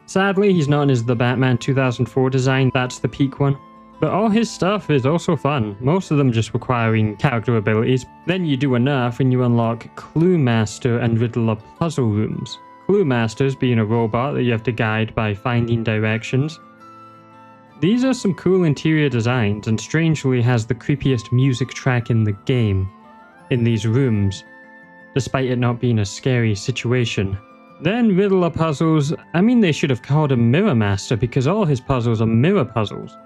Sadly, he's not as the Batman 2004 design, that's the peak one. But all his stuff is also fun, most of them just requiring character abilities. Then you do enough and you unlock Clue Master and Riddler puzzle rooms. Clue Masters being a robot that you have to guide by finding directions. These are some cool interior designs and strangely has the creepiest music track in the game in these rooms, despite it not being a scary situation. Then Riddler puzzles, I mean they should have called him Mirror Master because all his puzzles are mirror puzzles.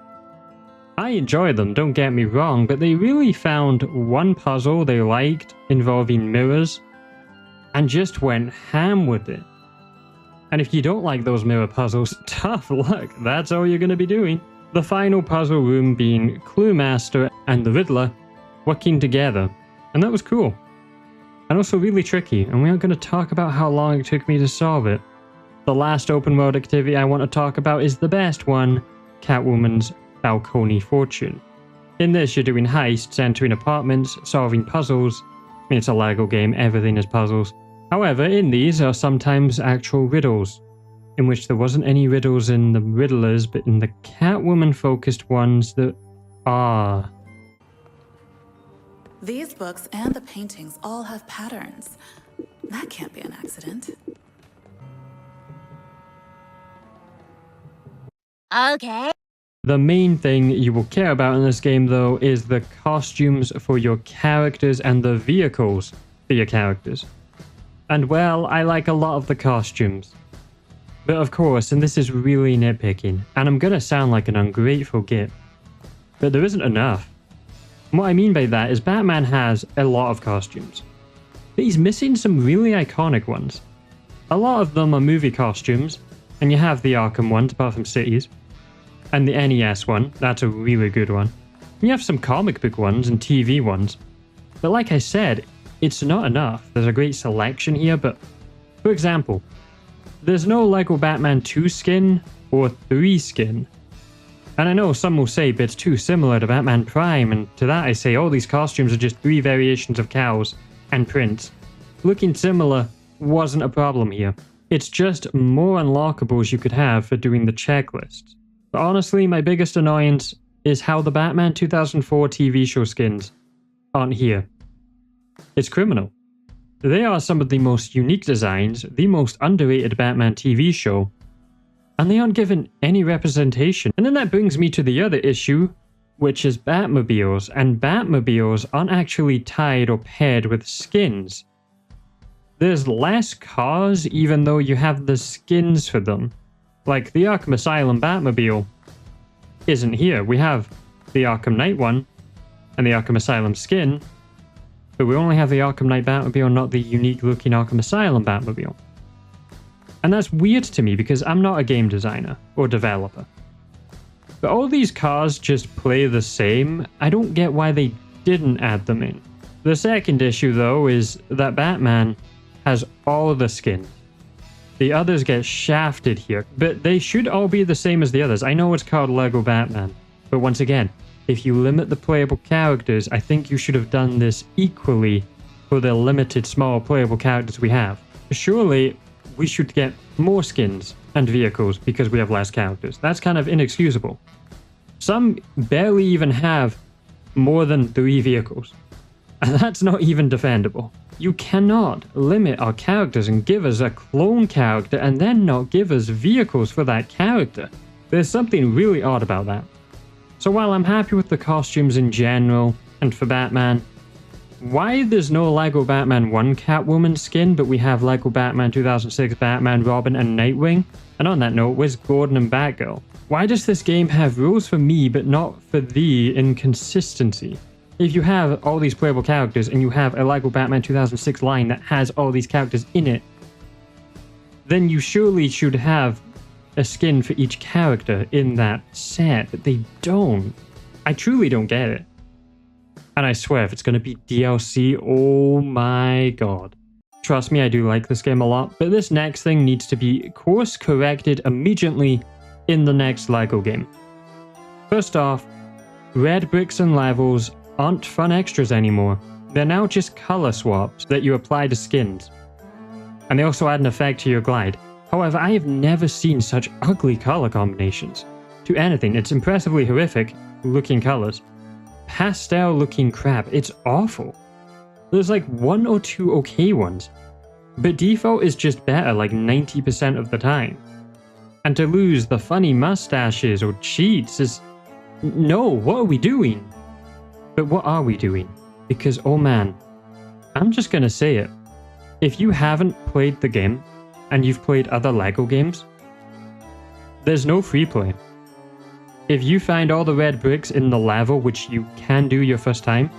I enjoy them, don't get me wrong, but they really found one puzzle they liked involving mirrors and just went ham with it. And if you don't like those mirror puzzles, tough luck, that's all you're going to be doing. The final puzzle room being Clue Master and the Riddler working together, and that was cool. And also really tricky, and we aren't going to talk about how long it took me to solve it. The last open world activity I want to talk about is the best one, Catwoman's Falcone Fortune. In this, you're doing heists, entering apartments, solving puzzles. I mean, it's a Lego game, everything is puzzles. However, in these are sometimes actual riddles, in which there wasn't any riddles in the Riddlers, but in the Catwoman-focused ones that are. These books and the paintings all have patterns. That can't be an accident. Okay. The main thing you will care about in this game, though, is the costumes for your characters and the vehicles for your characters. And well, I like a lot of the costumes. But of course, and this is really nitpicking, and I'm gonna sound like an ungrateful git, but there isn't enough. What I mean by that is Batman has a lot of costumes, but he's missing some really iconic ones. A lot of them are movie costumes, and you have the Arkham ones, apart from Cities, and the NES one, that's a really good one. And you have some comic book ones and TV ones, but like I said, it's not enough. There's a great selection here, but for example, there's no Lego Batman 2 skin or 3 skin. And I know some will say, but it's too similar to Batman Prime, and to that I say all these costumes are just 3 variations of cows and prints. Looking similar wasn't a problem here. It's just more unlockables you could have for doing the checklist. But honestly, my biggest annoyance is how the Batman 2004 TV show skins aren't here. It's criminal. They are some of the most unique designs, the most underrated Batman TV show, and they aren't given any representation. And then that brings me to the other issue, which is Batmobiles, and Batmobiles aren't actually tied or paired with skins. There's less cars even though you have the skins for them. Like the Arkham Asylum Batmobile isn't here. We have the Arkham Knight one and the Arkham Asylum skin, but we only have the Arkham Knight Batmobile, not the unique looking Arkham Asylum Batmobile. And that's weird to me because I'm not a game designer or developer. But all these cars just play the same. I don't get why they didn't add them in. The second issue though is that Batman has all the skins. The others get shafted here, but they should all be the same as the others. I know it's called Lego Batman, but once again, if you limit the playable characters, I think you should have done this equally for the limited small playable characters we have. Surely, we should get more skins and vehicles because we have less characters. That's kind of inexcusable. Some barely even have more than 3 vehicles, and that's not even defendable. You cannot limit our characters and give us a clone character and then not give us vehicles for that character. There's something really odd about that. So while I'm happy with the costumes in general, and for Batman, why there's no Lego Batman 1 Catwoman skin, but we have Lego Batman 2006 Batman, Robin, and Nightwing? And on that note, where's Gordon and Batgirl? Why does this game have rules for me, but not for thee inconsistency? If you have all these playable characters, and you have a Lego Batman 2006 line that has all these characters in it, then you surely should have a skin for each character in that set, but they don't. I truly don't get it. And I swear, if it's going to be DLC, oh my god. Trust me, I do like this game a lot, but this next thing needs to be course corrected immediately in the next LEGO game. First off, red bricks and levels aren't fun extras anymore. They're now just color swaps that you apply to skins. And they also add an effect to your glide. However, I have never seen such ugly color combinations to anything. It's impressively horrific looking colors. Pastel looking crap. It's awful. There's like 1 or 2 okay ones, but default is just better like 90% of the time. And to lose the funny mustaches or cheats is... No, what are we doing? But what are we doing? Because, oh man, I'm just gonna say it. If you haven't played the game, and you've played other LEGO games, there's no free play. If you find all the red bricks in the level, which you can do your first time,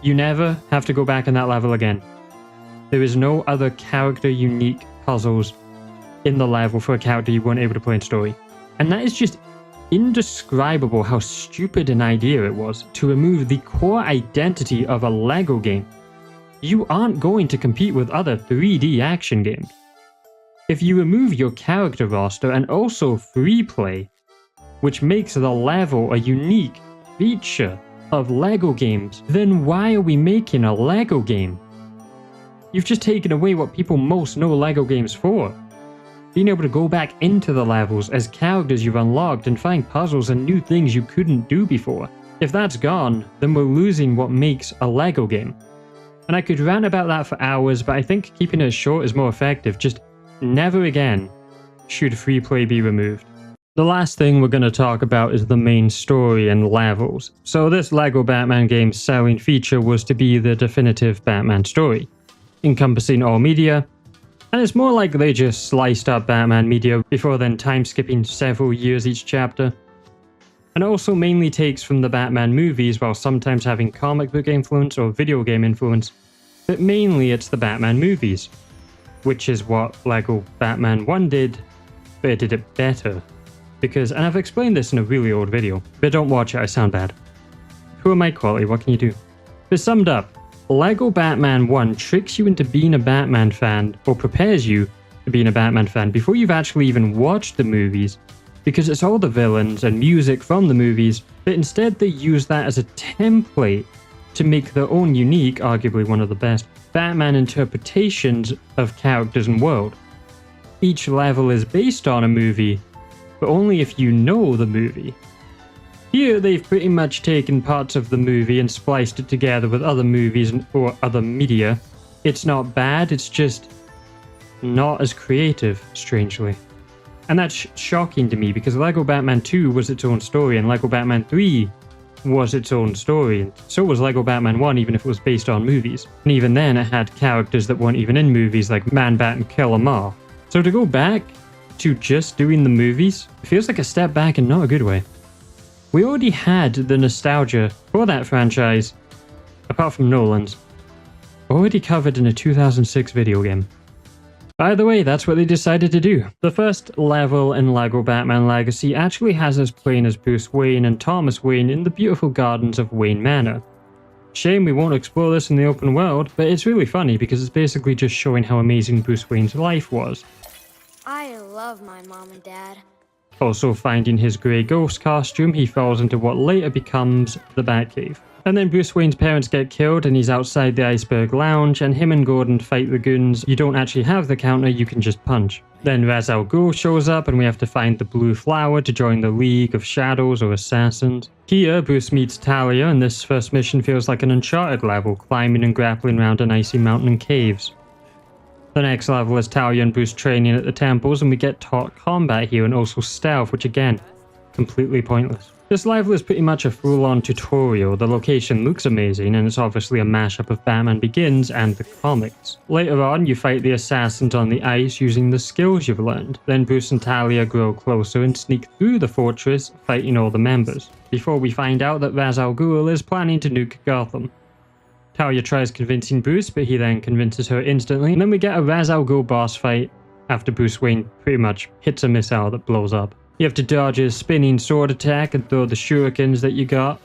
you never have to go back in that level again. There is no other character unique puzzles in the level for a character you weren't able to play in story. And that is just indescribable how stupid an idea it was to remove the core identity of a LEGO game. You aren't going to compete with other 3D action games. If you remove your character roster and also free play, which makes the level a unique feature of LEGO games, then why are we making a LEGO game? You've just taken away what people most know LEGO games for. Being able to go back into the levels as characters you've unlocked and find puzzles and new things you couldn't do before. If that's gone, then we're losing what makes a LEGO game. And I could rant about that for hours, but I think keeping it short is more effective. Just never again should free play be removed. The last thing we're going to talk about is the main story and levels. So this LEGO Batman game's selling feature was to be the definitive Batman story, encompassing all media, and it's more like they just sliced up Batman media before then time skipping several years each chapter. And it also mainly takes from the Batman movies while sometimes having comic book influence or video game influence, but mainly it's the Batman movies, which is what LEGO Batman 1 did, but it did it better. Because, and I've explained this in a really old video, but don't watch it, I sound bad. Poor mic quality, what can you do? But summed up, LEGO Batman 1 tricks you into being a Batman fan, or prepares you to being a Batman fan before you've actually even watched the movies, because it's all the villains and music from the movies, but instead they use that as a template to make their own unique, arguably one of the best, Batman interpretations of characters and world. Each level is based on a movie, but only if you know the movie. Here, they've pretty much taken parts of the movie and spliced it together with other movies or other media. It's not bad, it's just not as creative, strangely. And that's shocking to me because LEGO Batman 2 was its own story and LEGO Batman 3 was its own story. And so was LEGO Batman 1 even if it was based on movies. And even then it had characters that weren't even in movies like Man-Bat and Killer Ma. So to go back to just doing the movies, it feels like a step back in not a good way. We already had the nostalgia for that franchise, apart from Nolan's, already covered in a 2006 video game. By the way, that's what they decided to do. The first level in LEGO Batman Legacy actually has us playing as Bruce Wayne and Thomas Wayne in the beautiful gardens of Wayne Manor. Shame we won't explore this in the open world, but it's really funny because it's basically just showing how amazing Bruce Wayne's life was. I love my mom and dad. Also finding his grey ghost costume, he falls into what later becomes the Batcave. And then Bruce Wayne's parents get killed and he's outside the Iceberg Lounge and him and Gordon fight the goons. You don't actually have the counter, you can just punch. Then Ra's al Ghul shows up and we have to find the blue flower to join the League of Shadows or Assassins. Here, Bruce meets Talia and this first mission feels like an Uncharted level, climbing and grappling around an icy mountain and caves. The next level is Talia and Bruce training at the temples and we get taught combat here and also stealth, which again, completely pointless. This level is pretty much a full-on tutorial. The location looks amazing and it's obviously a mashup of Batman Begins and the comics. Later on, you fight the assassins on the ice using the skills you've learned. Then Bruce and Talia grow closer and sneak through the fortress, fighting all the members, before we find out that Ra's al Ghul is planning to nuke Gotham. Talia tries convincing Bruce, but he then convinces her instantly, and then we get a Ra's al Ghul boss fight after Bruce Wayne pretty much hits a missile that blows up. You have to dodge his spinning sword attack and throw the shurikens that you got,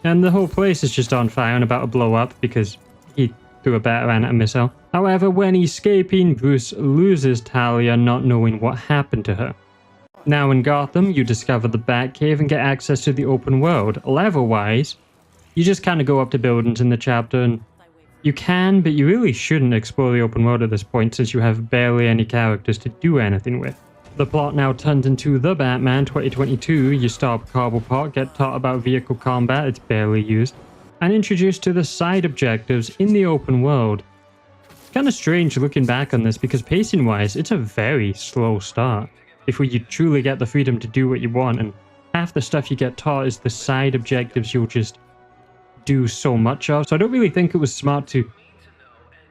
and the whole place is just on fire and about to blow up because he threw a batarang at a missile. However, when escaping, Bruce loses Talia, not knowing what happened to her. Now in Gotham, you discover the Batcave and get access to the open world. Level-wise, you just kind of go up to buildings in the chapter and you can, but you really shouldn't explore the open world at this point since you have barely any characters to do anything with. The plot now turns into The Batman 2022. You stop Cobblepot, get taught about vehicle combat, it's barely used, and introduced to the side objectives in the open world. Kind of strange looking back on this because pacing wise, it's a very slow start before you truly get the freedom to do what you want, and half the stuff you get taught is the side objectives you'll just do so much of, so I don't really think it was smart to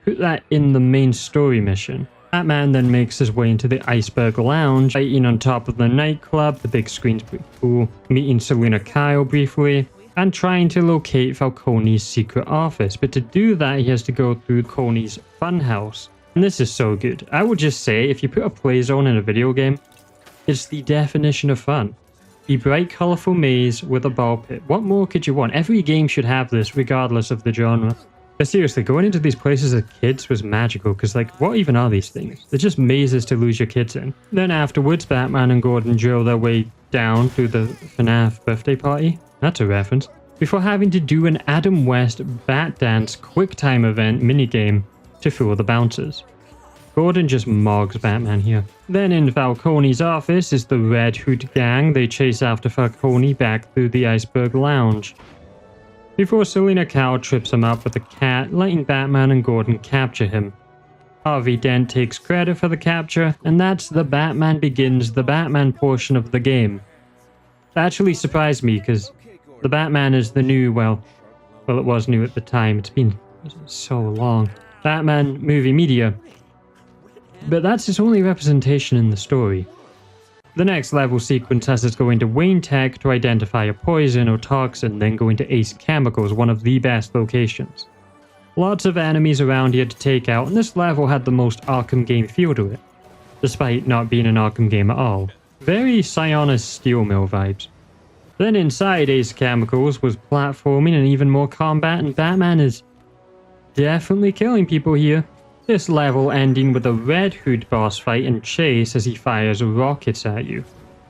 put that in the main story mission. Batman then makes his way into the Iceberg Lounge, fighting on top of the nightclub. The big screen's pretty cool, meeting Selina Kyle briefly, and trying to locate Falcone's secret office, but to do that he has to go through Coney's funhouse. And this is so good. I would just say, if you put a play zone in a video game, it's the definition of fun. a bright colourful maze with a ball pit. What more could you want? Every game should have this, regardless of the genre. But seriously, going into these places as kids was magical, because like, what even are these things? They're just mazes to lose your kids in. Then afterwards, Batman and Gordon drill their way down through the FNAF birthday party. That's a reference. Before having to do an Adam West Bat Dance QuickTime event minigame to fool the bouncers. Gordon just mogs Batman here. Then in Falcone's office is the Red Hood gang. They chase after Falcone back through the Iceberg Lounge, before Selena Kyle trips him up with a cat, letting Batman and Gordon capture him. Harvey Dent takes credit for the capture, and that's the Batman Begins the Batman portion of the game. That actually surprised me, because the Batman is the new, well, it was new at the time, it's been so long, Batman movie media. But that's its only representation in the story. The next level sequence has us going to Wayne Tech to identify a poison or toxin, then going to Ace Chemicals, one of the best locations. Lots of enemies around here to take out, and this level had the most Arkham game feel to it, despite not being an Arkham game at all. Very Sionis Steel Mill vibes. Then inside Ace Chemicals was platforming and even more combat, and Batman is definitely killing people here. This level ending with a Red Hood boss fight and chase as he fires rockets at you.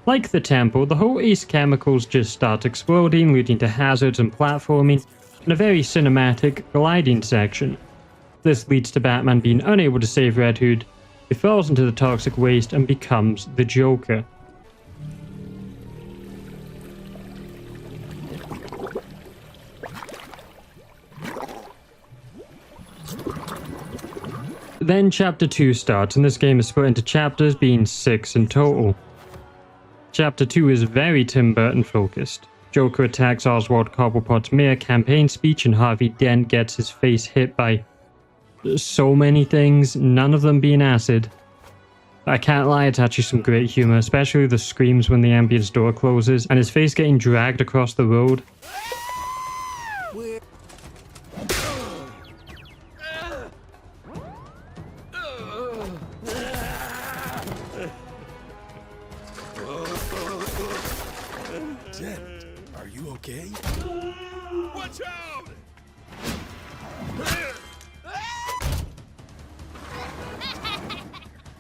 Like the temple, the whole Ace Chemicals just starts exploding, leading to hazards and platforming, and a very cinematic gliding section. This leads to Batman being unable to save Red Hood. He falls into the toxic waste and becomes the Joker. Then Chapter 2 starts, and this game is split into chapters, being 6 in total. Chapter 2 is very Tim Burton focused. Joker attacks Oswald Cobblepot's mayor campaign speech, and Harvey Dent gets his face hit by so many things, none of them being acid. I can't lie, it's actually some great humor, especially the screams when the ambulance door closes, and his face getting dragged across the road. Dent, are you okay? Watch out!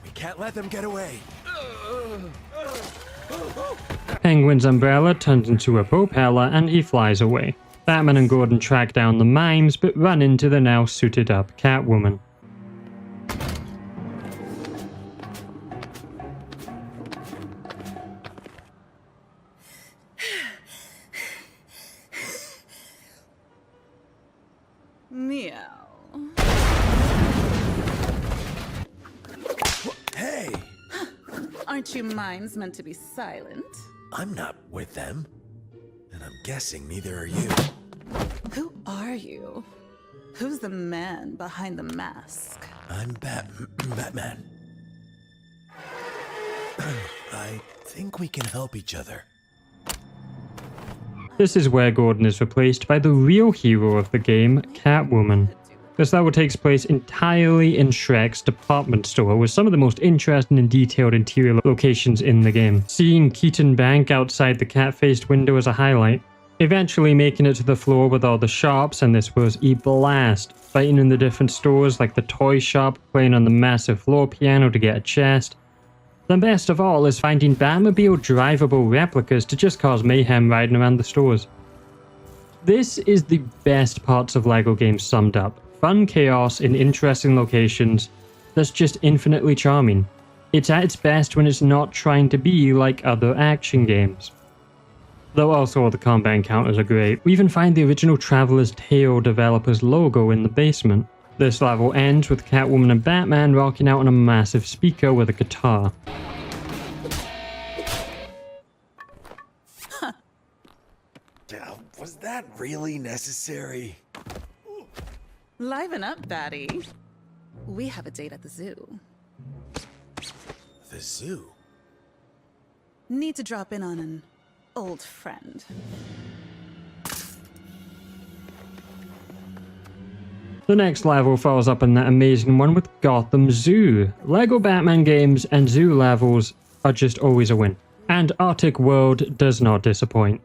We can't let them get away. Penguin's umbrella turns into a propeller and he flies away. Batman and Gordon track down the mimes but run into the now suited up Catwoman. Meow. Hey! Aren't you mimes meant to be silent? I'm not with them. And I'm guessing neither are you. Who are you? Who's the man behind the mask? I'm Batman. I think we can help each other. This is where Gordon is replaced by the real hero of the game, Catwoman. This level takes place entirely in Shrek's department store, with some of the most interesting and detailed interior locations in the game. Seeing Keaton Bank outside the cat-faced window is a highlight. Eventually making it to the floor with all the shops, and this was a blast. Fighting in the different stores like the toy shop, playing on the massive floor piano to get a chest. The best of all is finding Batmobile drivable replicas to just cause mayhem riding around the stores. This is the best parts of LEGO games summed up. Fun chaos in interesting locations that's just infinitely charming. It's at its best when it's not trying to be like other action games. Though also all the combat encounters are great. We even find the original Traveler's Tale developer's logo in the basement. This level ends with Catwoman and Batman rocking out on a massive speaker with a guitar. Was that really necessary? Liven up, Batty. We have a date at the zoo. The zoo? Need to drop in on an old friend. The next level follows up on that amazing one with Gotham Zoo. LEGO Batman games and zoo levels are just always a win. And Arctic World does not disappoint,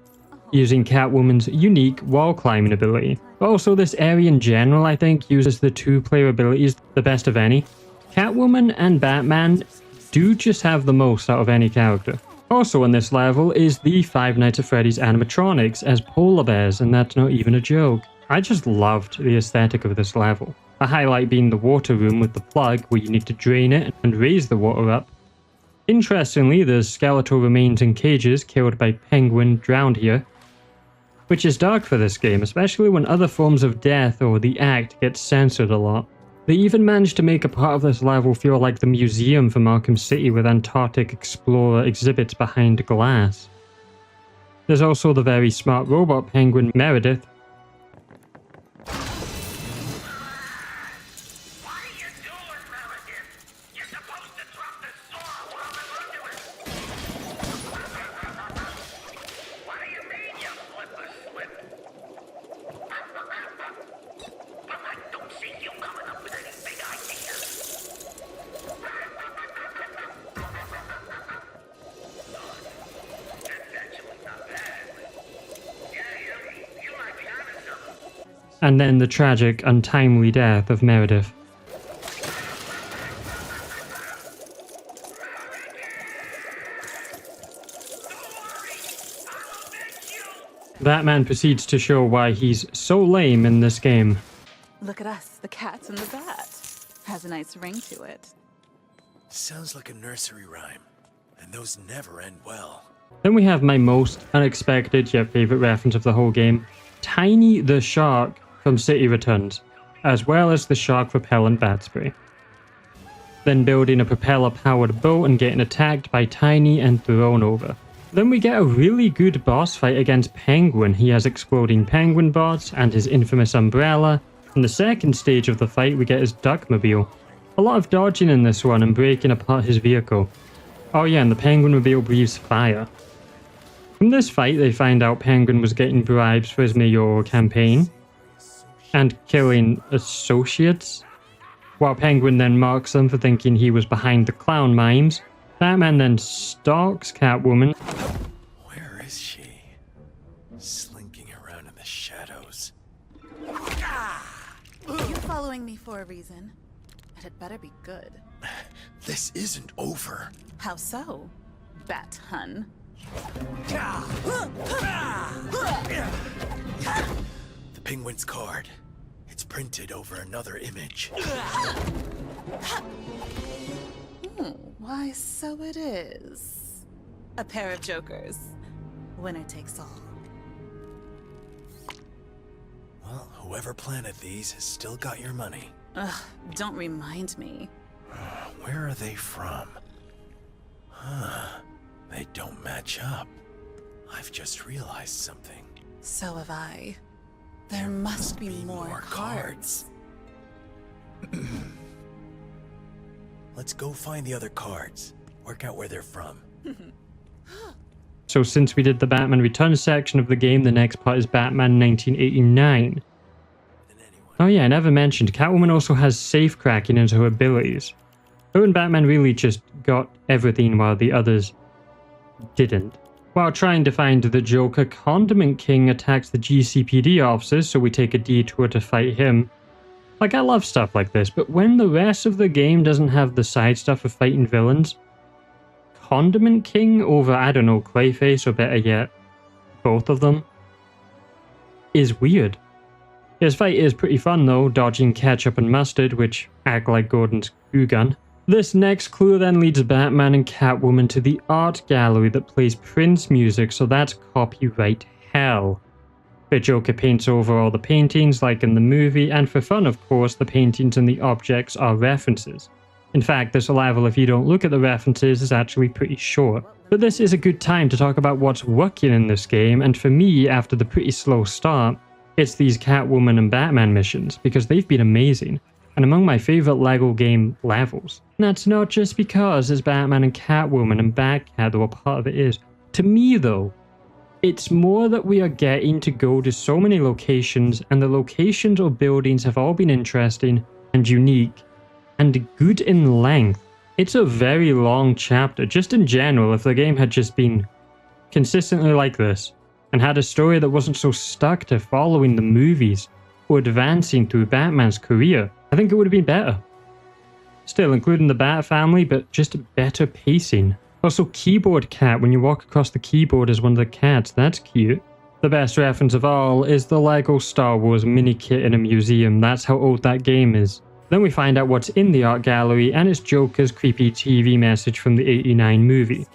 using Catwoman's unique wall climbing ability. But also this area in general, I think, uses the two-player abilities the best of any. Catwoman and Batman do just have the most out of any character. Also in this level is the Five Nights at Freddy's animatronics as polar bears, and that's not even a joke. I just loved the aesthetic of this level. A highlight being the water room with the plug where you need to drain it and raise the water up. Interestingly, there's skeletal remains in cages killed by Penguin drowned here, which is dark for this game, especially when other forms of death or the act gets censored a lot. They even managed to make a part of this level feel like the museum from Arkham City with Antarctic Explorer exhibits behind glass. There's also the very smart robot penguin Meredith. And then the tragic, untimely death of Meredith. Batman proceeds to show why he's so lame in this game. Look at us, the cat and the bat. Has a nice ring to it. Sounds like a nursery rhyme, and those never end well. Then we have my most unexpected yet favorite reference of the whole game, Tiny the Shark from City Returns, as well as the shark repellent bat spray. Then building a propeller-powered boat and getting attacked by Tiny and thrown over. Then we get a really good boss fight against Penguin. He has exploding penguin bots and his infamous umbrella. In the second stage of the fight, we get his Duckmobile. A lot of dodging in this one and breaking apart his vehicle. Oh yeah, and the Penguin-mobile breathes fire. From this fight, they find out Penguin was getting bribes for his mayoral campaign and killing associates, while Penguin then marks them for thinking he was behind the clown mimes. Batman then stalks Catwoman. Where is she? Slinking around in the shadows. You're following me for a reason. And it better be good. This isn't over. How so, Bat Hun? The Penguin's card. It's printed over another image. Why, so it is. A pair of jokers. Winner takes all. Well, whoever planted these has still got your money. Ugh, don't remind me. Where are they from? Huh. They don't match up. I've just realized something. So have I. There must be more cards. Let's go find the other cards. Work out where they're from. So since we did the Batman Returns section of the game, the next part is Batman 1989. Oh yeah, I never mentioned, Catwoman also has safe cracking into her abilities. Her and Batman really just got everything while the others didn't. While trying to find the Joker, Condiment King attacks the GCPD officers, so we take a detour to fight him. Like, I love stuff like this, but when the rest of the game doesn't have the side stuff of fighting villains, Condiment King over, I don't know, Clayface, or better yet, both of them, is weird. His fight is pretty fun though, dodging ketchup and mustard, which act like Gordon's goo gun. This next clue then leads Batman and Catwoman to the art gallery that plays Prince music, so that's copyright hell. The Joker paints over all the paintings like in the movie, and for fun of course, the paintings and the objects are references. In fact, this level, if you don't look at the references, is actually pretty short. But this is a good time to talk about what's working in this game, and for me, after the pretty slow start, it's these Catwoman and Batman missions, because they've been amazing, and among my favourite LEGO game levels. And that's not just because it's Batman and Catwoman and Batcat, though a part of it is. To me though, it's more that we are getting to go to so many locations, and the locations or buildings have all been interesting and unique, and good in length. It's a very long chapter. Just in general, if the game had just been consistently like this, and had a story that wasn't so stuck to following the movies or advancing through Batman's career, I think it would have been better. Still, including the Bat family, but just better pacing. Also, keyboard cat, when you walk across the keyboard as one of the cats, that's cute. The best reference of all is the LEGO Star Wars mini kit in a museum. That's how old that game is. Then we find out what's in the art gallery, and it's Joker's creepy TV message from the '89 movie.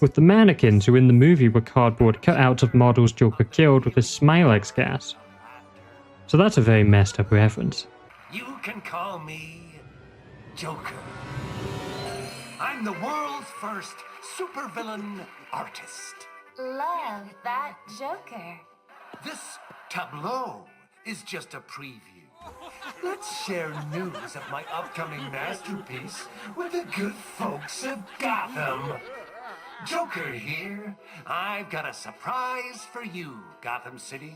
With the mannequins who in the movie were cardboard cutouts of models Joker killed with his Smilex gas. So that's a very messed up reference. You can call me Joker. I'm the world's first supervillain artist. Love that Joker. This tableau is just a preview. Let's share news of my upcoming masterpiece with the good folks of Gotham. Joker here. I've got a surprise for you, Gotham City.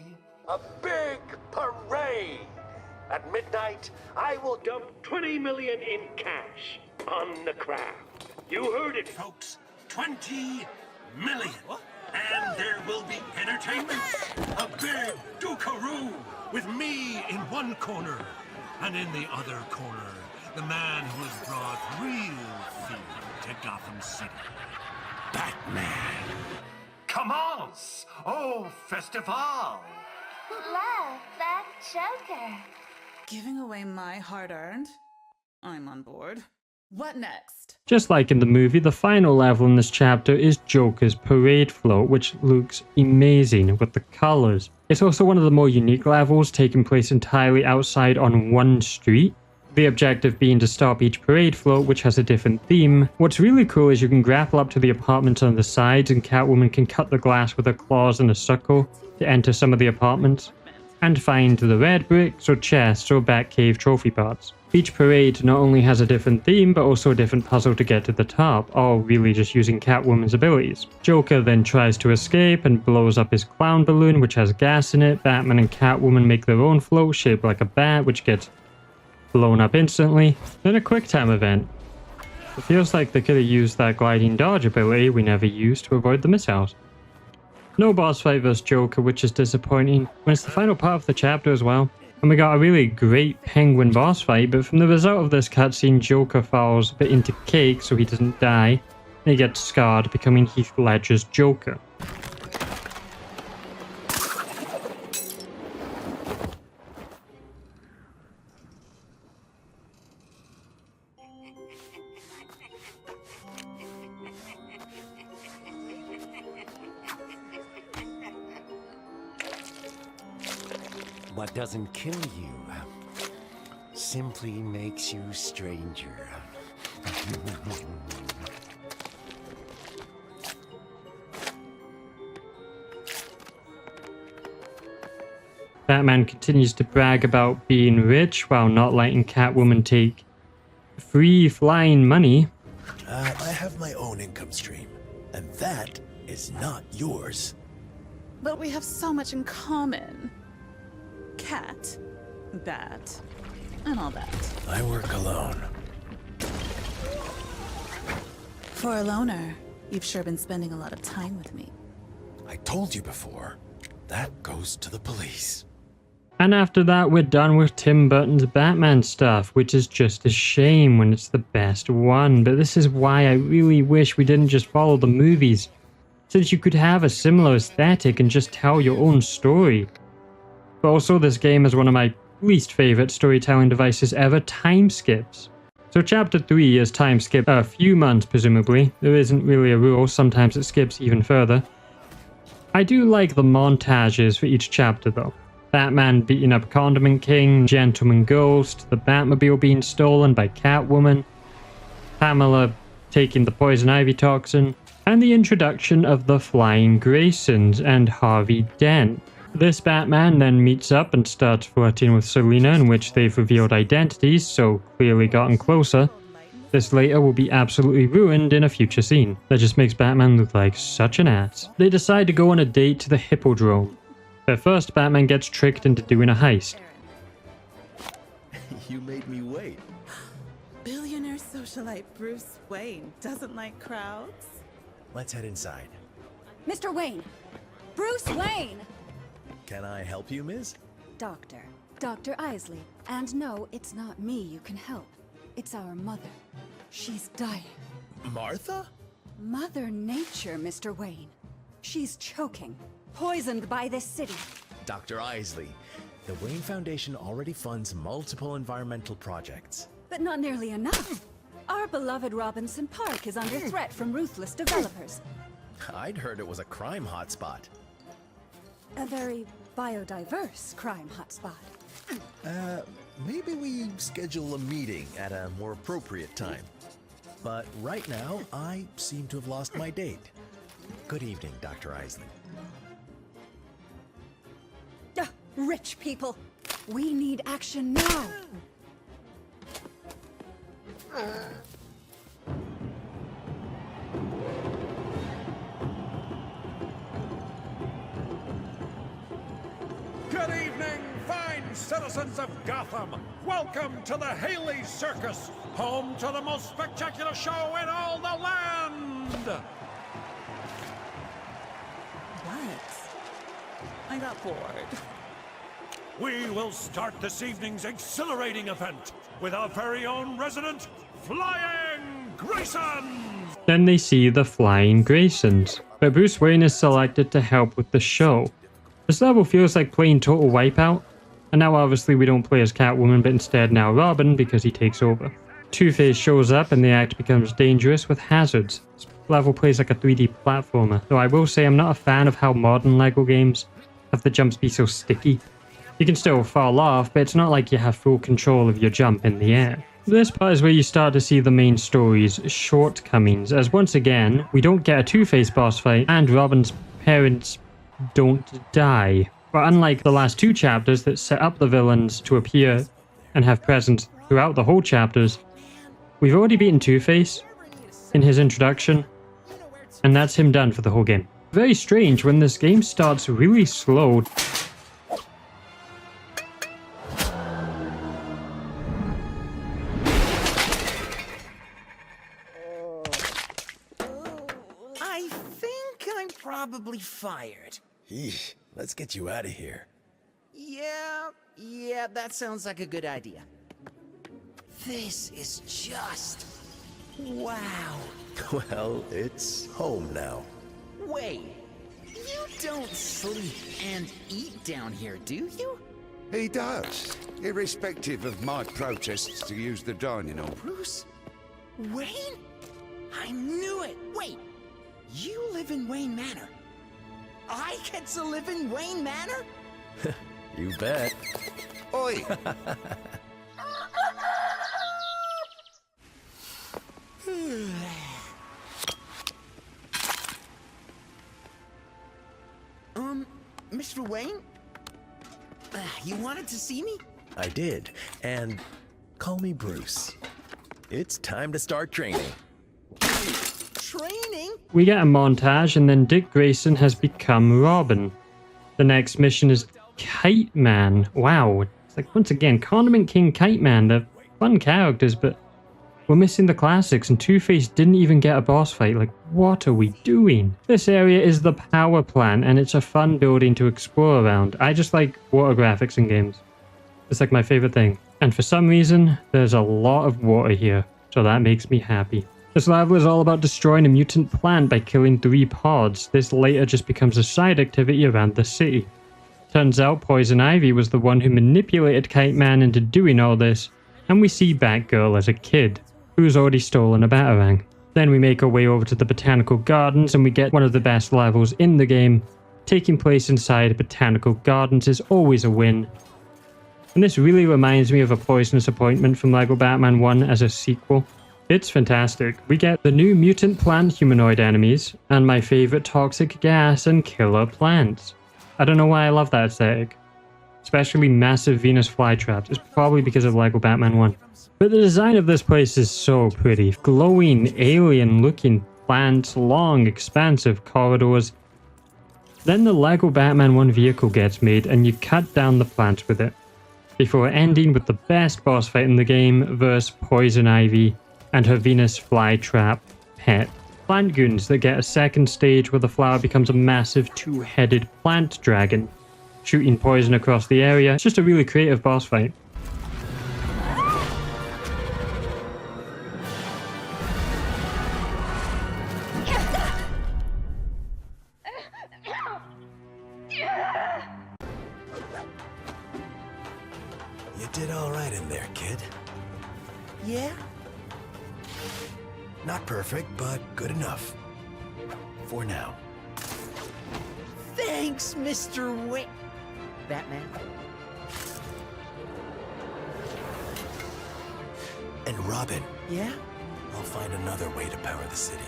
A big parade. At midnight, I will dump 20 million in cash on the crowd. You heard it, folks. 20 million. And there will be entertainment. A big Dukaroo with me in one corner. And in the other corner, the man who has brought real fear to Gotham City. Batman. Commence! Oh, festival! Love that Joker. Giving away my hard-earned? I'm on board. What next? Just like in the movie, the final level in this chapter is Joker's parade float, which looks amazing with the colors. It's also one of the more unique levels, taking place entirely outside on one street. The objective being to stop each parade float, which has a different theme. What's really cool is you can grapple up to the apartments on the sides, and Catwoman can cut the glass with her claws in a circle to enter some of the apartments, and find the red bricks or chests or Batcave trophy parts. Each parade not only has a different theme, but also a different puzzle to get to the top, all really just using Catwoman's abilities. Joker then tries to escape and blows up his clown balloon, which has gas in it. Batman and Catwoman make their own float shaped like a bat, which gets blown up instantly. Then a quick time event. It feels like they could have used that gliding dodge ability we never used to avoid the missiles. No boss fight versus Joker, which is disappointing, when it's the final part of the chapter as well. And we got a really great penguin boss fight, but from the result of this cutscene, Joker falls a bit into cake so he doesn't die, and he gets scarred, becoming Heath Ledger's Joker. What doesn't kill you simply makes you stranger. Batman continues to brag about being rich while not letting Catwoman take free flying money. I have my own income stream, and that is not yours. But we have so much in common. Cat, bat, and all that. I work alone. For a loner, you've sure been spending a lot of time with me. I told you before, that goes to the police. And after that, we're done with Tim Burton's Batman stuff, which is just a shame when it's the best one. But this is why I really wish we didn't just follow the movies, since you could have a similar aesthetic and just tell your own story. But also, this game is one of my least favorite storytelling devices ever, time skips. So chapter 3 is time skip a few months presumably. There isn't really a rule, sometimes it skips even further. I do like the montages for each chapter though. Batman beating up Condiment King, Gentleman Ghost, the Batmobile being stolen by Catwoman, Pamela taking the poison ivy toxin, and the introduction of the Flying Graysons and Harvey Dent. This Batman then meets up and starts flirting with Selina, in which they've revealed identities, so clearly gotten closer. This later will be absolutely ruined in a future scene. That just makes Batman look like such an ass. They decide to go on a date to the Hippodrome. But first, Batman gets tricked into doing a heist. You made me wait. Billionaire social socialite Bruce Wayne doesn't like crowds. Let's head inside. Mr. Wayne! Bruce Wayne! Can I help you, Miss? Dr. Isley. And no, it's not me you can help. It's our mother. She's dying. Martha? Mother Nature, Mr. Wayne. She's choking, poisoned by this city. Dr. Isley, the Wayne Foundation already funds multiple environmental projects. But not nearly enough. Our beloved Robinson Park is under threat from ruthless developers. I'd heard it was a crime hotspot. A very biodiverse crime hotspot. Maybe we schedule a meeting at a more appropriate time. But right now, I seem to have lost my date. Good evening, Dr. Isley. Rich people, we need action now. Good evening, fine citizens of Gotham. Welcome to the Haley Circus, home to the most spectacular show in all the land. What? I got bored. We will start this evening's exhilarating event with our very own resident Flying Grayson! Then they see the Flying Graysons, but Bruce Wayne is selected to help with the show. This level feels like playing Total Wipeout, and now obviously we don't play as Catwoman but instead now Robin because he takes over. Two-Face shows up and the act becomes dangerous with hazards. This level plays like a 3D platformer, though I will say I'm not a fan of how modern LEGO games have the jumps be so sticky. You can still fall off, but it's not like you have full control of your jump in the air. This part is where you start to see the main story's shortcomings, as once again, we don't get a Two-Face boss fight, and Robin's parents don't die. But unlike the last two chapters that set up the villains to appear and have presence throughout the whole chapters, we've already beaten Two-Face in his introduction, and that's him done for the whole game. Very strange when this game starts really slow. Probably fired. Eesh, let's get you out of here. Yeah, that sounds like a good idea. This is just... wow. Well, it's home now. Wait, you don't sleep and eat down here, do you? He does, irrespective of my protests to use the dining hall. Bruce Wayne? I knew it! Wait! You live in Wayne Manor. I get to live in Wayne Manor? You bet. Oi! Mr. Wayne? You wanted to see me? I did, and call me Bruce. It's time to start training. Training? We get a montage and then Dick Grayson has become Robin. The next mission is Kite Man. Wow, it's like once again, Condiment King Kite Man. They're fun characters, but we're missing the classics and Two-Face didn't even get a boss fight. Like, what are we doing? This area is the power plant and it's a fun building to explore around. I just like water graphics in games. It's like my favorite thing. And for some reason, there's a lot of water here, so that makes me happy. This level is all about destroying a mutant plant by killing 3 pods. This later just becomes a side activity around the city. Turns out Poison Ivy was the one who manipulated Kite Man into doing all this, and we see Batgirl as a kid, who's already stolen a Batarang. Then we make our way over to the Botanical Gardens and we get one of the best levels in the game. Taking place inside Botanical Gardens is always a win. And this really reminds me of a Poisonous Appointment from LEGO Batman 1 as a sequel. It's fantastic. We get the new mutant plant humanoid enemies, and my favorite toxic gas and killer plants. I don't know why I love that aesthetic. Especially massive Venus flytraps. It's probably because of LEGO Batman 1. But the design of this place is so pretty. Glowing, alien-looking plants, long, expansive corridors. Then the LEGO Batman 1 vehicle gets made, and you cut down the plants with it. Before ending with the best boss fight in the game versus Poison Ivy and her Venus flytrap pet. Plant goons that get a second stage where the flower becomes a massive two-headed plant dragon, shooting poison across the area. It's just a really creative boss fight. You did all right in there, kid. Yeah? Not perfect, but good enough. For now. Thanks, Mr. Wayne. Batman. And Robin, Yeah? I'll find another way to power the city.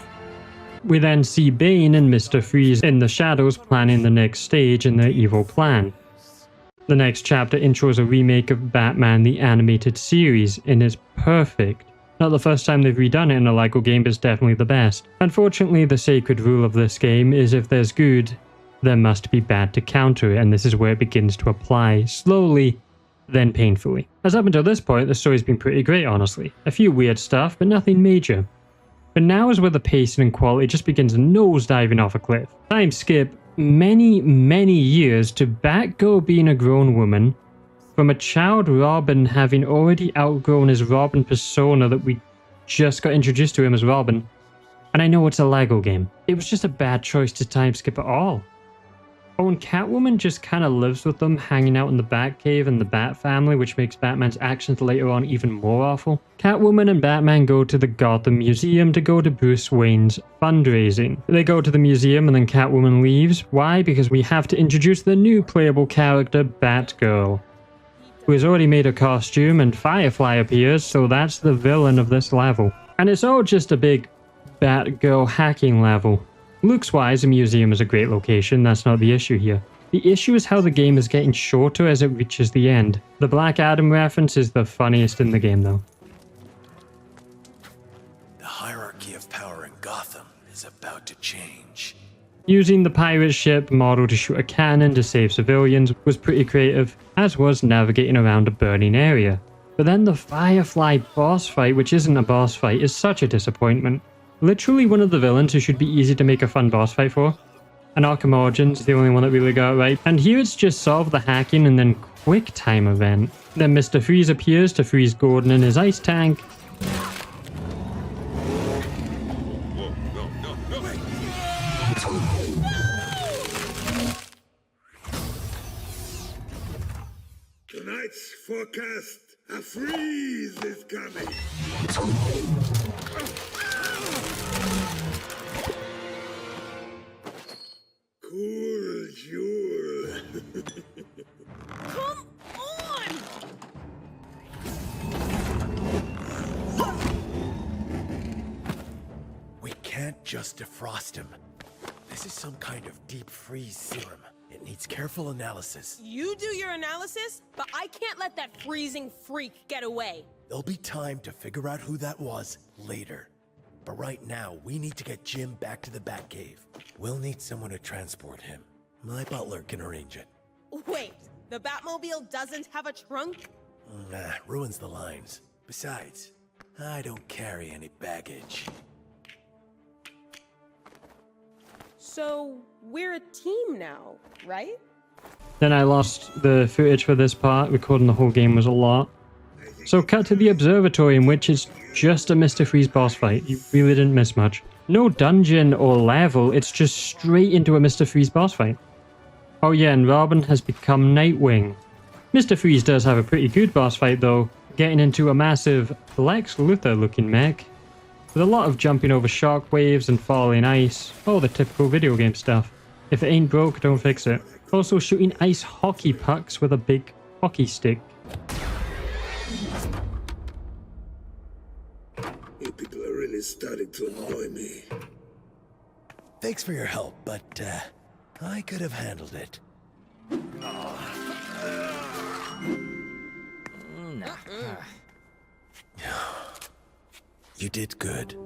We then see Bane and Mr. Freeze in the shadows planning the next stage in their evil plan. The next chapter intros a remake of Batman the Animated Series and is perfect. Not the first time they've redone it in a LEGO game, but it's definitely the best. Unfortunately, the sacred rule of this game is if there's good, there must be bad to counter it, and this is where it begins to apply, slowly, then painfully. As up until this point, the story's been pretty great, honestly. A few weird stuff, but nothing major. But now is where the pacing and quality just begins nosediving off a cliff. Time skip many years to Batgirl being a grown woman, from a child Robin having already outgrown his Robin persona that we just got introduced to him as Robin. And I know it's a LEGO game. It was just a bad choice to time skip at all. Oh, and Catwoman just kind of lives with them, hanging out in the Batcave and the Bat family, which makes Batman's actions later on even more awful. Catwoman and Batman go to the Gotham Museum to go to Bruce Wayne's fundraising. They go to the museum and then Catwoman leaves. Why? Because we have to introduce the new playable character, Batgirl, who has already made a costume, and Firefly appears, so that's the villain of this level. And it's all just a big Batgirl hacking level. Looks-wise, the museum is a great location, that's not the issue here. The issue is how the game is getting shorter as it reaches the end. The Black Adam reference is the funniest in the game though. The hierarchy of power in Gotham is about to change. Using the pirate ship model to shoot a cannon to save civilians was pretty creative, as was navigating around a burning area. But then the Firefly boss fight, which isn't a boss fight, is such a disappointment. Literally one of the villains who should be easy to make a fun boss fight for. And Arkham Origins, the only one that really got it right. And here it's just solve the hacking and then quick time event. Then Mr. Freeze appears to freeze Gordon in his ice tank. Tonight's forecast, a freeze is coming. Cool, Jewel. Come on! We can't just defrost him. This is some kind of deep freeze serum. It needs careful analysis. You do your analysis, but I can't let that freezing freak get away. There'll be time to figure out who that was later. But right now, we need to get Jim back to the Batcave. We'll need someone to transport him. My butler can arrange it. Wait, the Batmobile doesn't have a trunk? Nah, ruins the lines. Besides, I don't carry any baggage. So, we're a team now, right? Then I lost the footage for this part. Recording the whole game was a lot. So cut to the observatory, in which it's just a Mr. Freeze boss fight. You really didn't miss much. No dungeon or level, it's just straight into a Mr. Freeze boss fight. Oh yeah, and Robin has become Nightwing. Mr. Freeze does have a pretty good boss fight though, getting into a massive Lex Luthor looking mech, with a lot of jumping over shockwaves and falling ice, all the typical video game stuff. If it ain't broke, don't fix it. Also shooting ice hockey pucks with a big hockey stick. You people are really starting to annoy me. Thanks for your help, but I could have handled it. You did good.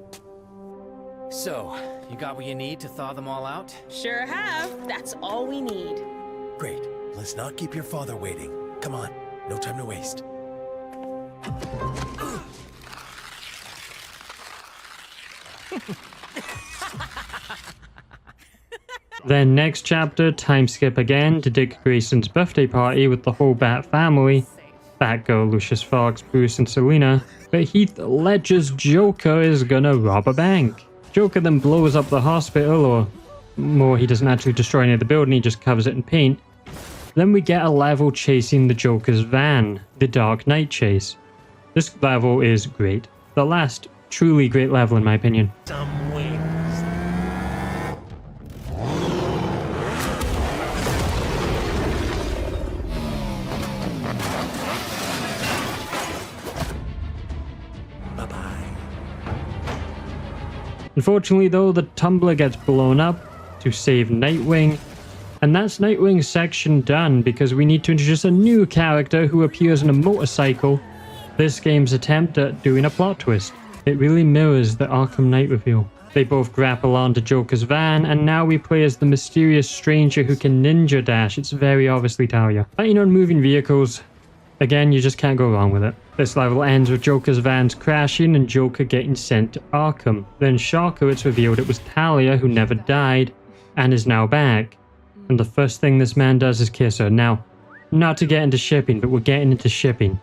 So, you got what you need to thaw them all out? Sure have. That's all we need. Great. Let's not keep your father waiting. Come on. No time to waste. Then next chapter, time skip again to Dick Grayson's birthday party with the whole Bat family. Batgirl, Lucius Fox, Bruce and Selina. But Heath Ledger's Joker is gonna rob a bank. Joker then blows up the hospital, or more, he doesn't actually destroy any of the building, he just covers it in paint. Then we get a level chasing the Joker's van, the Dark Knight chase. This level is great. The last truly great level in my opinion. Some wings. Unfortunately though, the tumbler gets blown up to save Nightwing, and that's Nightwing's section done because we need to introduce a new character who appears on a motorcycle. This game's attempt at doing a plot twist. It really mirrors the Arkham Knight reveal. They both grapple onto Joker's van, and now we play as the mysterious stranger who can ninja dash. It's very obviously Talia. Fighting on moving vehicles, again, you just can't go wrong with it. This level ends with Joker's vans crashing and Joker getting sent to Arkham. Then shocker, it's revealed it was Talia who never died and is now back. And the first thing this man does is kiss her. Now, not to get into shipping, but we're getting into shipping.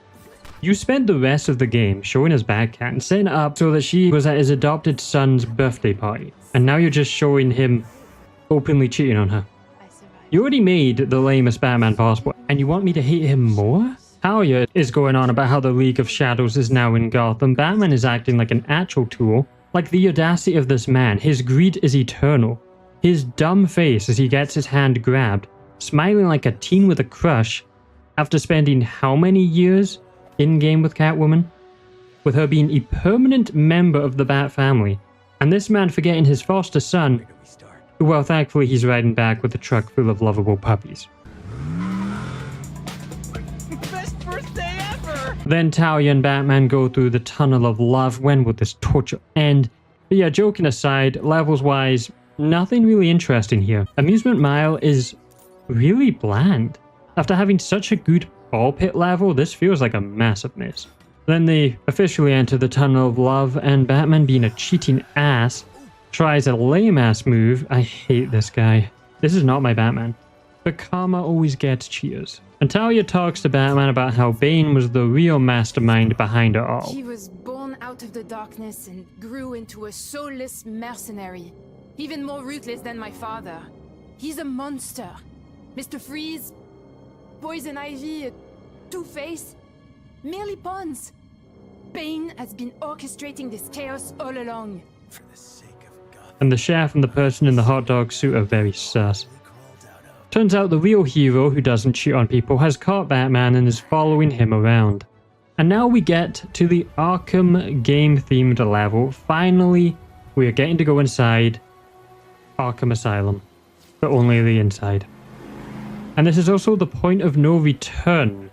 You spent the rest of the game showing us Batcat and setting it up so that she was at his adopted son's birthday party. And now you're just showing him openly cheating on her. You already made the lamest Batman possible, and you want me to hate him more? Talia is going on about how the League of Shadows is now in Gotham. Batman is acting like an actual tool. Like the audacity of this man. His greed is eternal. His dumb face as he gets his hand grabbed, smiling like a teen with a crush, after spending how many years in-game with Catwoman? With her being a permanent member of the Bat family. And this man forgetting his foster son, who, well, thankfully he's riding back with a truck full of lovable puppies. Best birthday ever! Then Talia and Batman go through the tunnel of love. When will this torture end? But yeah, joking aside, levels-wise, nothing really interesting here. Amusement Mile is really bland. After having such a good ball pit level, this feels like a massive miss. Then they officially enter the tunnel of love, and Batman, being a cheating ass, tries a lame-ass move. I hate this guy. This is not my Batman. But karma always gets cheers. And Talia talks to Batman about how Bane was the real mastermind behind it all. He was born out of the darkness and grew into a soulless mercenary. Even more ruthless than my father. He's a monster. Mr. Freeze, Poison Ivy, Two-Face, merely pawns. Bane has been orchestrating this chaos all along. And the chef and the person in the hot dog suit are very sus. Turns out the real hero, who doesn't cheat on people, has caught Batman and is following him around. And now we get to the Arkham game-themed level. Finally, we are getting to go inside Arkham Asylum, but only the inside. And this is also the point of no return.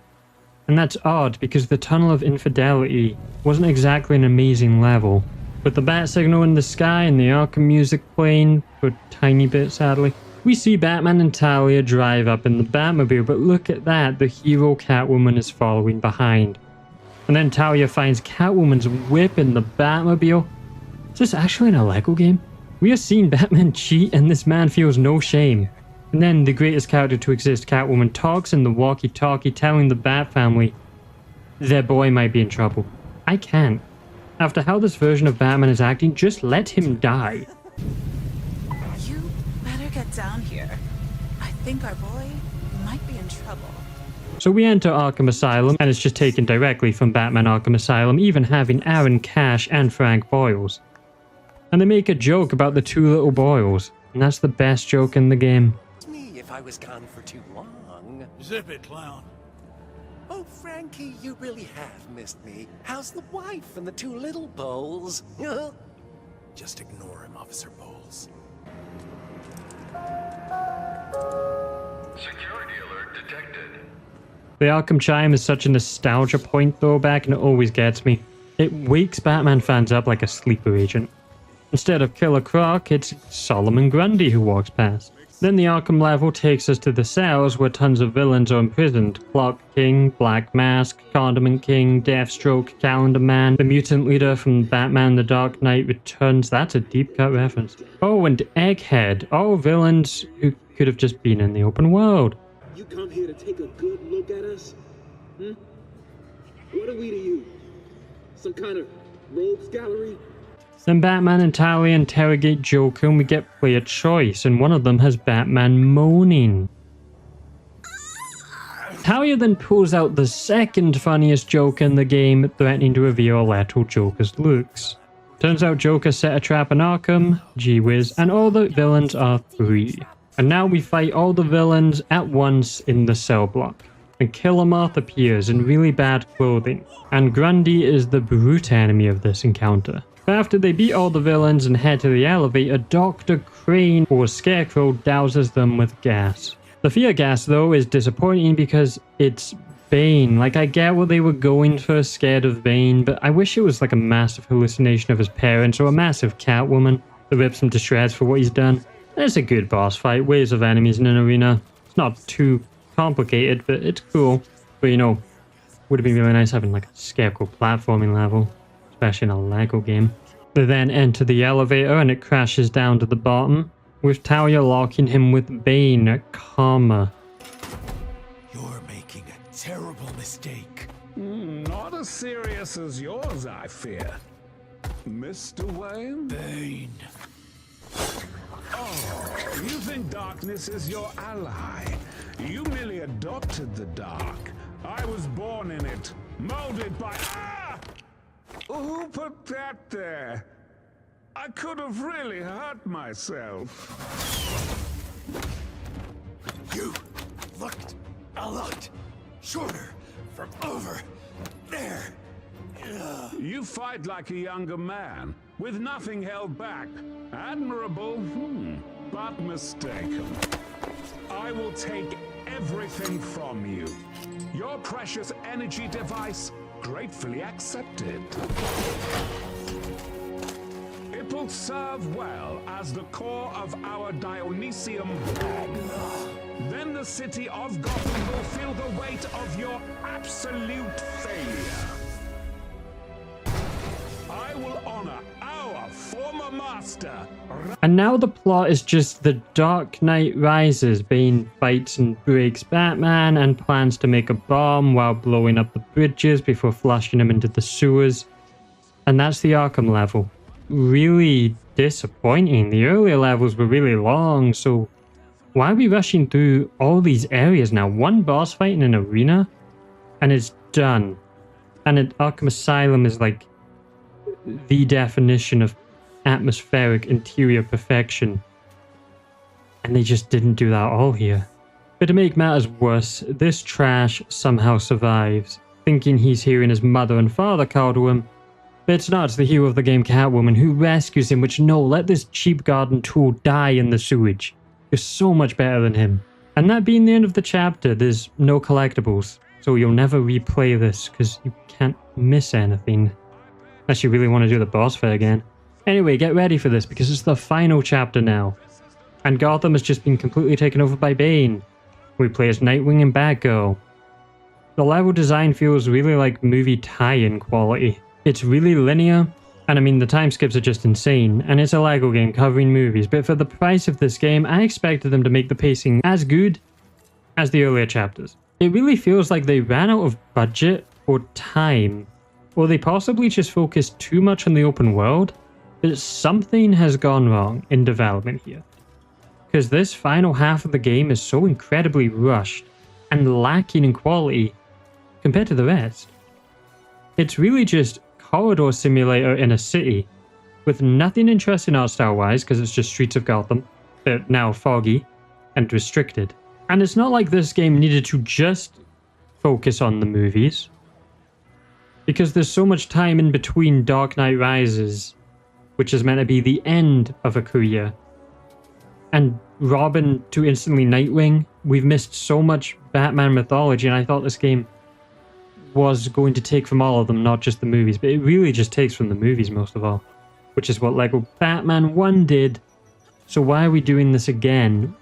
And that's odd because the Tunnel of Infidelity wasn't exactly an amazing level. With the bat signal in the sky and the Arkham music playing for a tiny bit, sadly. We see Batman and Talia drive up in the Batmobile, but look at that, the hero Catwoman is following behind. And then Talia finds Catwoman's whip in the Batmobile. Is this actually in a Lego game? We are seeing Batman cheat and this man feels no shame. And then the greatest character to exist, Catwoman, talks in the walkie-talkie telling the Bat family their boy might be in trouble. I can't. After how this version of Batman is acting, just let him die. You better get down here. I think our boy might be in trouble. So we enter Arkham Asylum, and it's just taken directly from Batman Arkham Asylum, even having Aaron Cash and Frank Boyles. And they make a joke about the two little Boyles, and that's the best joke in the game. Me if I was gone for too long. Zip it, clown. Oh, Frankie, you really have missed me. How's the wife and the two little Bowles? Just ignore him, Officer Bowles. Security alert detected. The Arkham Chime is such a nostalgia point throwback, and it always gets me. It wakes Batman fans up like a sleeper agent. Instead of Killer Croc, it's Solomon Grundy who walks past. Then the Arkham level takes us to the cells where tons of villains are imprisoned. Clock King, Black Mask, Condiment King, Deathstroke, Calendar Man, the mutant leader from Batman The Dark Knight Returns. That's a deep cut reference. Oh, and Egghead. All villains who could have just been in the open world. You come here to take a good look at us? Hmm? What are we to you? Some kind of rogues gallery? Then Batman and Talia interrogate Joker and we get player choice, and one of them has Batman moaning. Talia then pulls out the second funniest joke in the game, threatening to reveal Electro Joker's looks. Turns out Joker set a trap in Arkham, gee whiz, and all the villains are free. And now we fight all the villains at once in the cell block. And Killer Moth appears in really bad clothing, and Grundy is the brute enemy of this encounter. But after they beat all the villains and head to the elevator, Dr. Crane or Scarecrow douses them with gas. The fear gas though is disappointing because it's Bane. Like, I get what they were going for, scared of Bane, but I wish it was like a massive hallucination of his parents or a massive Catwoman that rips him to shreds for what he's done. It's a good boss fight, waves of enemies in an arena. It's not too complicated, but it's cool. But you know, would have been really nice having like a Scarecrow platforming level, especially in a Lego game. They then enter the elevator and it crashes down to the bottom, with Talia locking him with Bane, Karma. You're making a terrible mistake. Not as serious as yours, I fear. Mr. Wayne? Bane. Oh, you think darkness is your ally. You merely adopted the dark. I was born in it, molded by... Ah! Who put that there? I could have really hurt myself. You looked a lot shorter from over there. You fight like a younger man, with nothing held back. Admirable, but mistaken. I will take everything from you. Your precious energy device, gratefully accepted. It will serve well as the core of our Dionysium bomb. Then the city of Gotham will feel the weight of your absolute failure. I will honor our former master. And now the plot is just the Dark Knight Rises. Bane fights and breaks Batman and plans to make a bomb while blowing up the bridges before flushing him into the sewers. And that's the Arkham level. Really disappointing. The earlier levels were really long, so why are we rushing through all these areas now? One boss fight in an arena and it's done. And Arkham Asylum is like the definition of atmospheric interior perfection, and they just didn't do that all here. But to make matters worse, this trash somehow survives, thinking he's hearing his mother and father call to him, but it's not. It's the hero of the game, Catwoman, who rescues him, which, no, let this cheap garden tool die in the sewage. You're so much better than him. And that being the end of the chapter, there's no collectibles, so you'll never replay this because you can't miss anything. Unless you really want to do the boss fight again. Anyway, get ready for this because it's the final chapter now. And Gotham has just been completely taken over by Bane. We play as Nightwing and Batgirl. The level design feels really like movie tie-in quality. It's really linear, and I mean the time skips are just insane, and it's a Lego game covering movies, but for the price of this game, I expected them to make the pacing as good as the earlier chapters. It really feels like they ran out of budget or time, or they possibly just focused too much on the open world, but something has gone wrong in development here. Because this final half of the game is so incredibly rushed and lacking in quality compared to the rest. It's really just corridor simulator in a city with nothing interesting art style wise because it's just streets of Gotham, but now foggy and restricted. And it's not like this game needed to just focus on the movies, because there's so much time in between Dark Knight Rises, which is meant to be the end of a career, and Robin to instantly Nightwing. We've missed so much Batman mythology, and I thought this game was going to take from all of them, not just the movies, but it really just takes from the movies most of all, which is what Lego Batman 1 did. So why are we doing this again?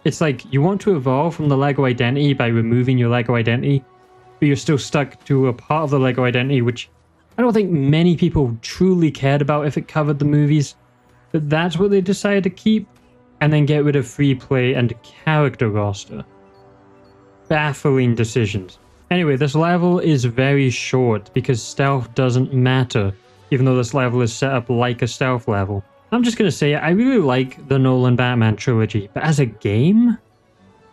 It's like you want to evolve from the Lego identity by removing your Lego identity, but you're still stuck to a part of the Lego identity which I don't think many people truly cared about if it covered the movies, but that's what they decided to keep, and then get rid of free play and character roster. Baffling decisions. Anyway, this level is very short because stealth doesn't matter, even though this level is set up like a stealth level. I'm just gonna say, I really like the Nolan Batman trilogy, but as a game,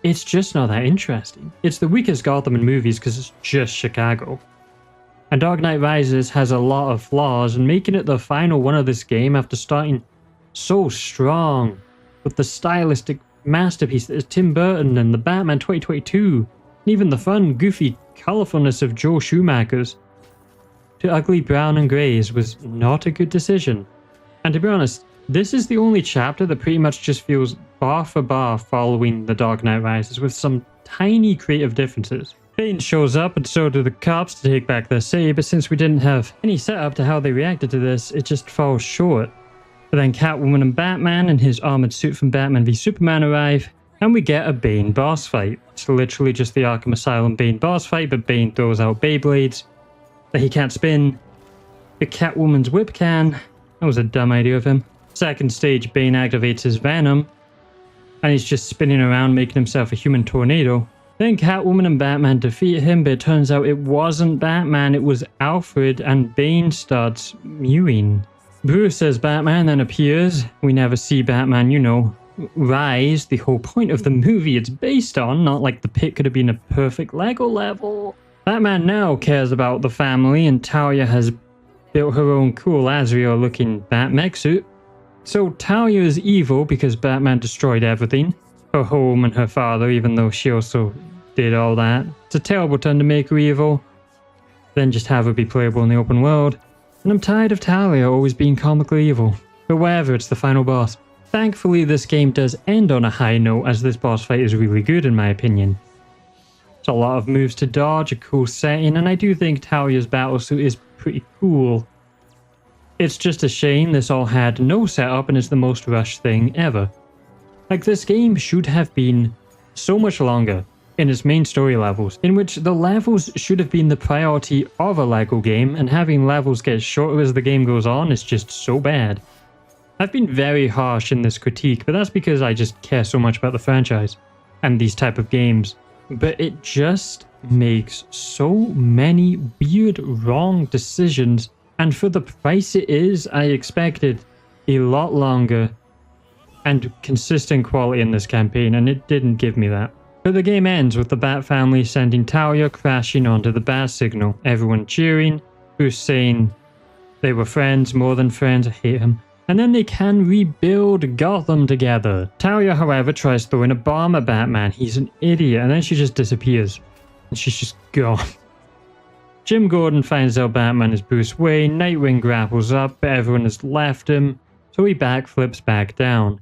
it's just not that interesting. It's the weakest Gotham in movies because it's just Chicago. And Dark Knight Rises has a lot of flaws, and making it the final one of this game after starting so strong with the stylistic masterpiece that is Tim Burton and the Batman 2022, and even the fun, goofy colorfulness of Joel Schumacher's, to ugly brown and greys was not a good decision. And to be honest, this is the only chapter that pretty much just feels bar for bar following The Dark Knight Rises, with some tiny creative differences. Bane shows up and so do the cops to take back their city, but since we didn't have any setup to how they reacted to this, it just falls short. But then Catwoman and Batman in his armored suit from Batman v Superman arrive, and we get a Bane boss fight. It's literally just the Arkham Asylum Bane boss fight, but Bane throws out Beyblades that he can't spin. But Catwoman's whip can. That was a dumb idea of him. Second stage, Bane activates his Venom, and he's just spinning around making himself a human tornado. Then Catwoman and Batman defeat him, but it turns out it wasn't Batman, it was Alfred, and Bane starts mewing. Bruce as Batman then appears. We never see Batman, you know, rise, the whole point of the movie it's based on, not like the pit could have been a perfect Lego level. Batman now cares about the family, and Talia has built her own cool Azrael-looking Bat-mech suit. So Talia is evil because Batman destroyed everything. Her home and her father, even though she also did all that. It's a terrible turn to make her evil. Then just have her be playable in the open world. And I'm tired of Talia always being comically evil. But whatever, it's the final boss. Thankfully, this game does end on a high note, as this boss fight is really good in my opinion. It's a lot of moves to dodge, a cool setting, and I do think Talia's battlesuit is pretty cool. It's just a shame this all had no setup and is the most rushed thing ever. Like, this game should have been so much longer in its main story levels, in which the levels should have been the priority of a Lego game, and having levels get shorter as the game goes on is just so bad. I've been very harsh in this critique, but that's because I just care so much about the franchise and these type of games. But it just makes so many weird, wrong decisions, and for the price it is, I expected a lot longer and consistent quality in this campaign, and it didn't give me that. But the game ends with the Bat family sending Talia crashing onto the Bat signal, everyone cheering, Bruce saying they were friends, more than friends, I hate him, and then they can rebuild Gotham together. Talia, however, tries throwing a bomb at Batman. He's an idiot, and then she just disappears. And she's just gone. Jim Gordon finds out Batman is Bruce Wayne, Nightwing grapples up, but everyone has left him, so he backflips back down.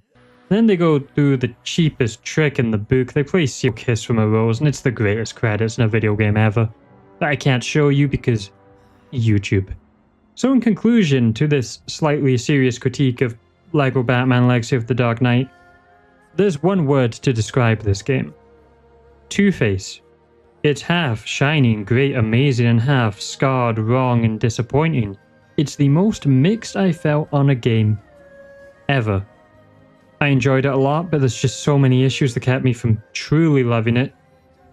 Then they go through the cheapest trick in the book. They play Seal Kiss from a Rose, and it's the greatest credits in a video game ever. That I can't show you because YouTube. So in conclusion to this slightly serious critique of LEGO Batman Legacy of the Dark Knight, there's one word to describe this game. Two-Face. It's half shining, great, amazing, and half scarred, wrong, and disappointing. It's the most mixed I felt on a game ever. I enjoyed it a lot, but there's just so many issues that kept me from truly loving it.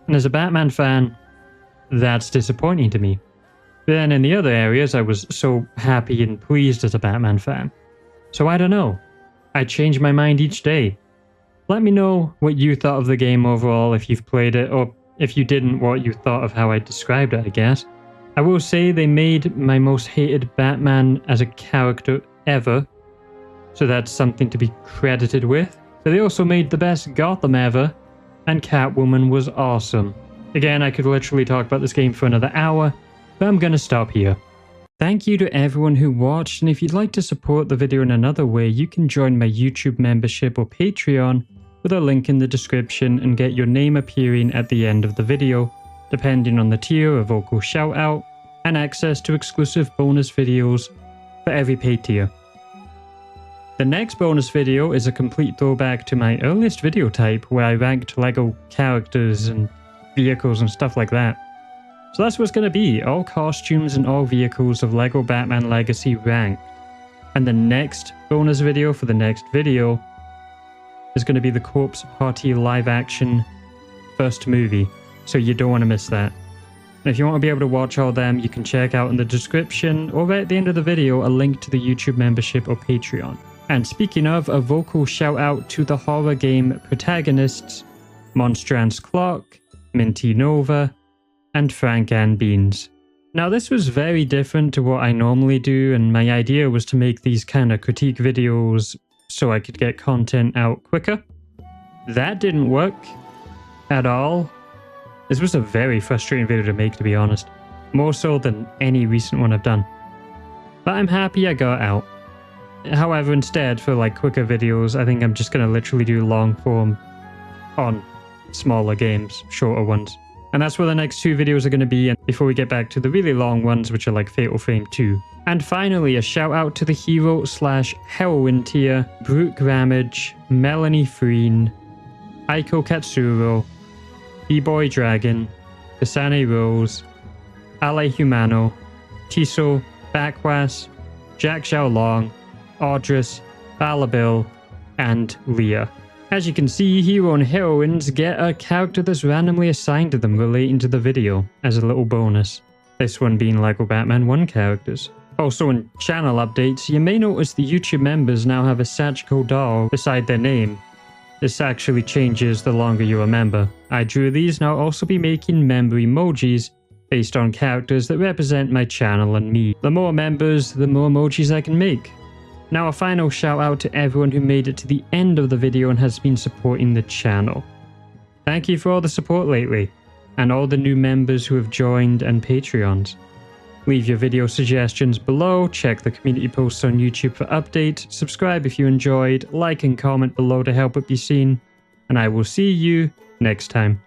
And as a Batman fan, that's disappointing to me. But then in the other areas, I was so happy and pleased as a Batman fan. So I don't know. I change my mind each day. Let me know what you thought of the game overall if you've played it, or if you didn't, what you thought of how I described it, I guess. I will say they made my most hated Batman as a character ever, so that's something to be credited with. But they also made the best Gotham ever, and Catwoman was awesome. Again, I could literally talk about this game for another hour, but I'm gonna stop here. Thank you to everyone who watched, and if you'd like to support the video in another way, you can join my YouTube membership or Patreon with a link in the description and get your name appearing at the end of the video, depending on the tier, a vocal shout out, and access to exclusive bonus videos for every paid tier. The next bonus video is a complete throwback to my earliest video type where I ranked LEGO characters and vehicles and stuff like that. So that's what's going to be, all costumes and all vehicles of LEGO Batman Legacy ranked. And the next bonus video for the next video is going to be the Corpse Party live action first movie, so you don't want to miss that. And if you want to be able to watch all them, you can check out in the description or right at the end of the video a link to the YouTube membership or Patreon. And speaking of, a vocal shout out to the horror game protagonists Monstrance Clock, Minty Nova, and Frank and Beans. Now this was very different to what I normally do, and my idea was to make these kind of critique videos so I could get content out quicker. That didn't work at all. This was a very frustrating video to make, to be honest. More so than any recent one I've done. But I'm happy I got it out. However, instead, for like quicker videos, I think I'm just going to literally do long form on smaller games, shorter ones. And that's where the next two videos are going to be, and before we get back to the really long ones, which are like Fatal Frame 2. And finally, a shout out to the hero/heroine tier, Brooke Ramage, Melanie Freen, Aiko Katsuro, B-Boy Dragon, Kasane Rose, Ale Humano, Tiso, Bakwas, Jack Xiaolong, Audris, Balabil, and Leah. As you can see, hero and heroines get a character that's randomly assigned to them relating to the video as a little bonus. This one being LEGO Batman 1 characters. Also in channel updates, you may notice the YouTube members now have a Sachiko doll beside their name. This actually changes the longer you're a member. I drew these and I'll also be making member emojis based on characters that represent my channel and me. The more members, the more emojis I can make. Now a final shout out to everyone who made it to the end of the video and has been supporting the channel. Thank you for all the support lately, and all the new members who have joined and Patreons. Leave your video suggestions below, check the community posts on YouTube for updates, subscribe if you enjoyed, like and comment below to help it be seen, and I will see you next time.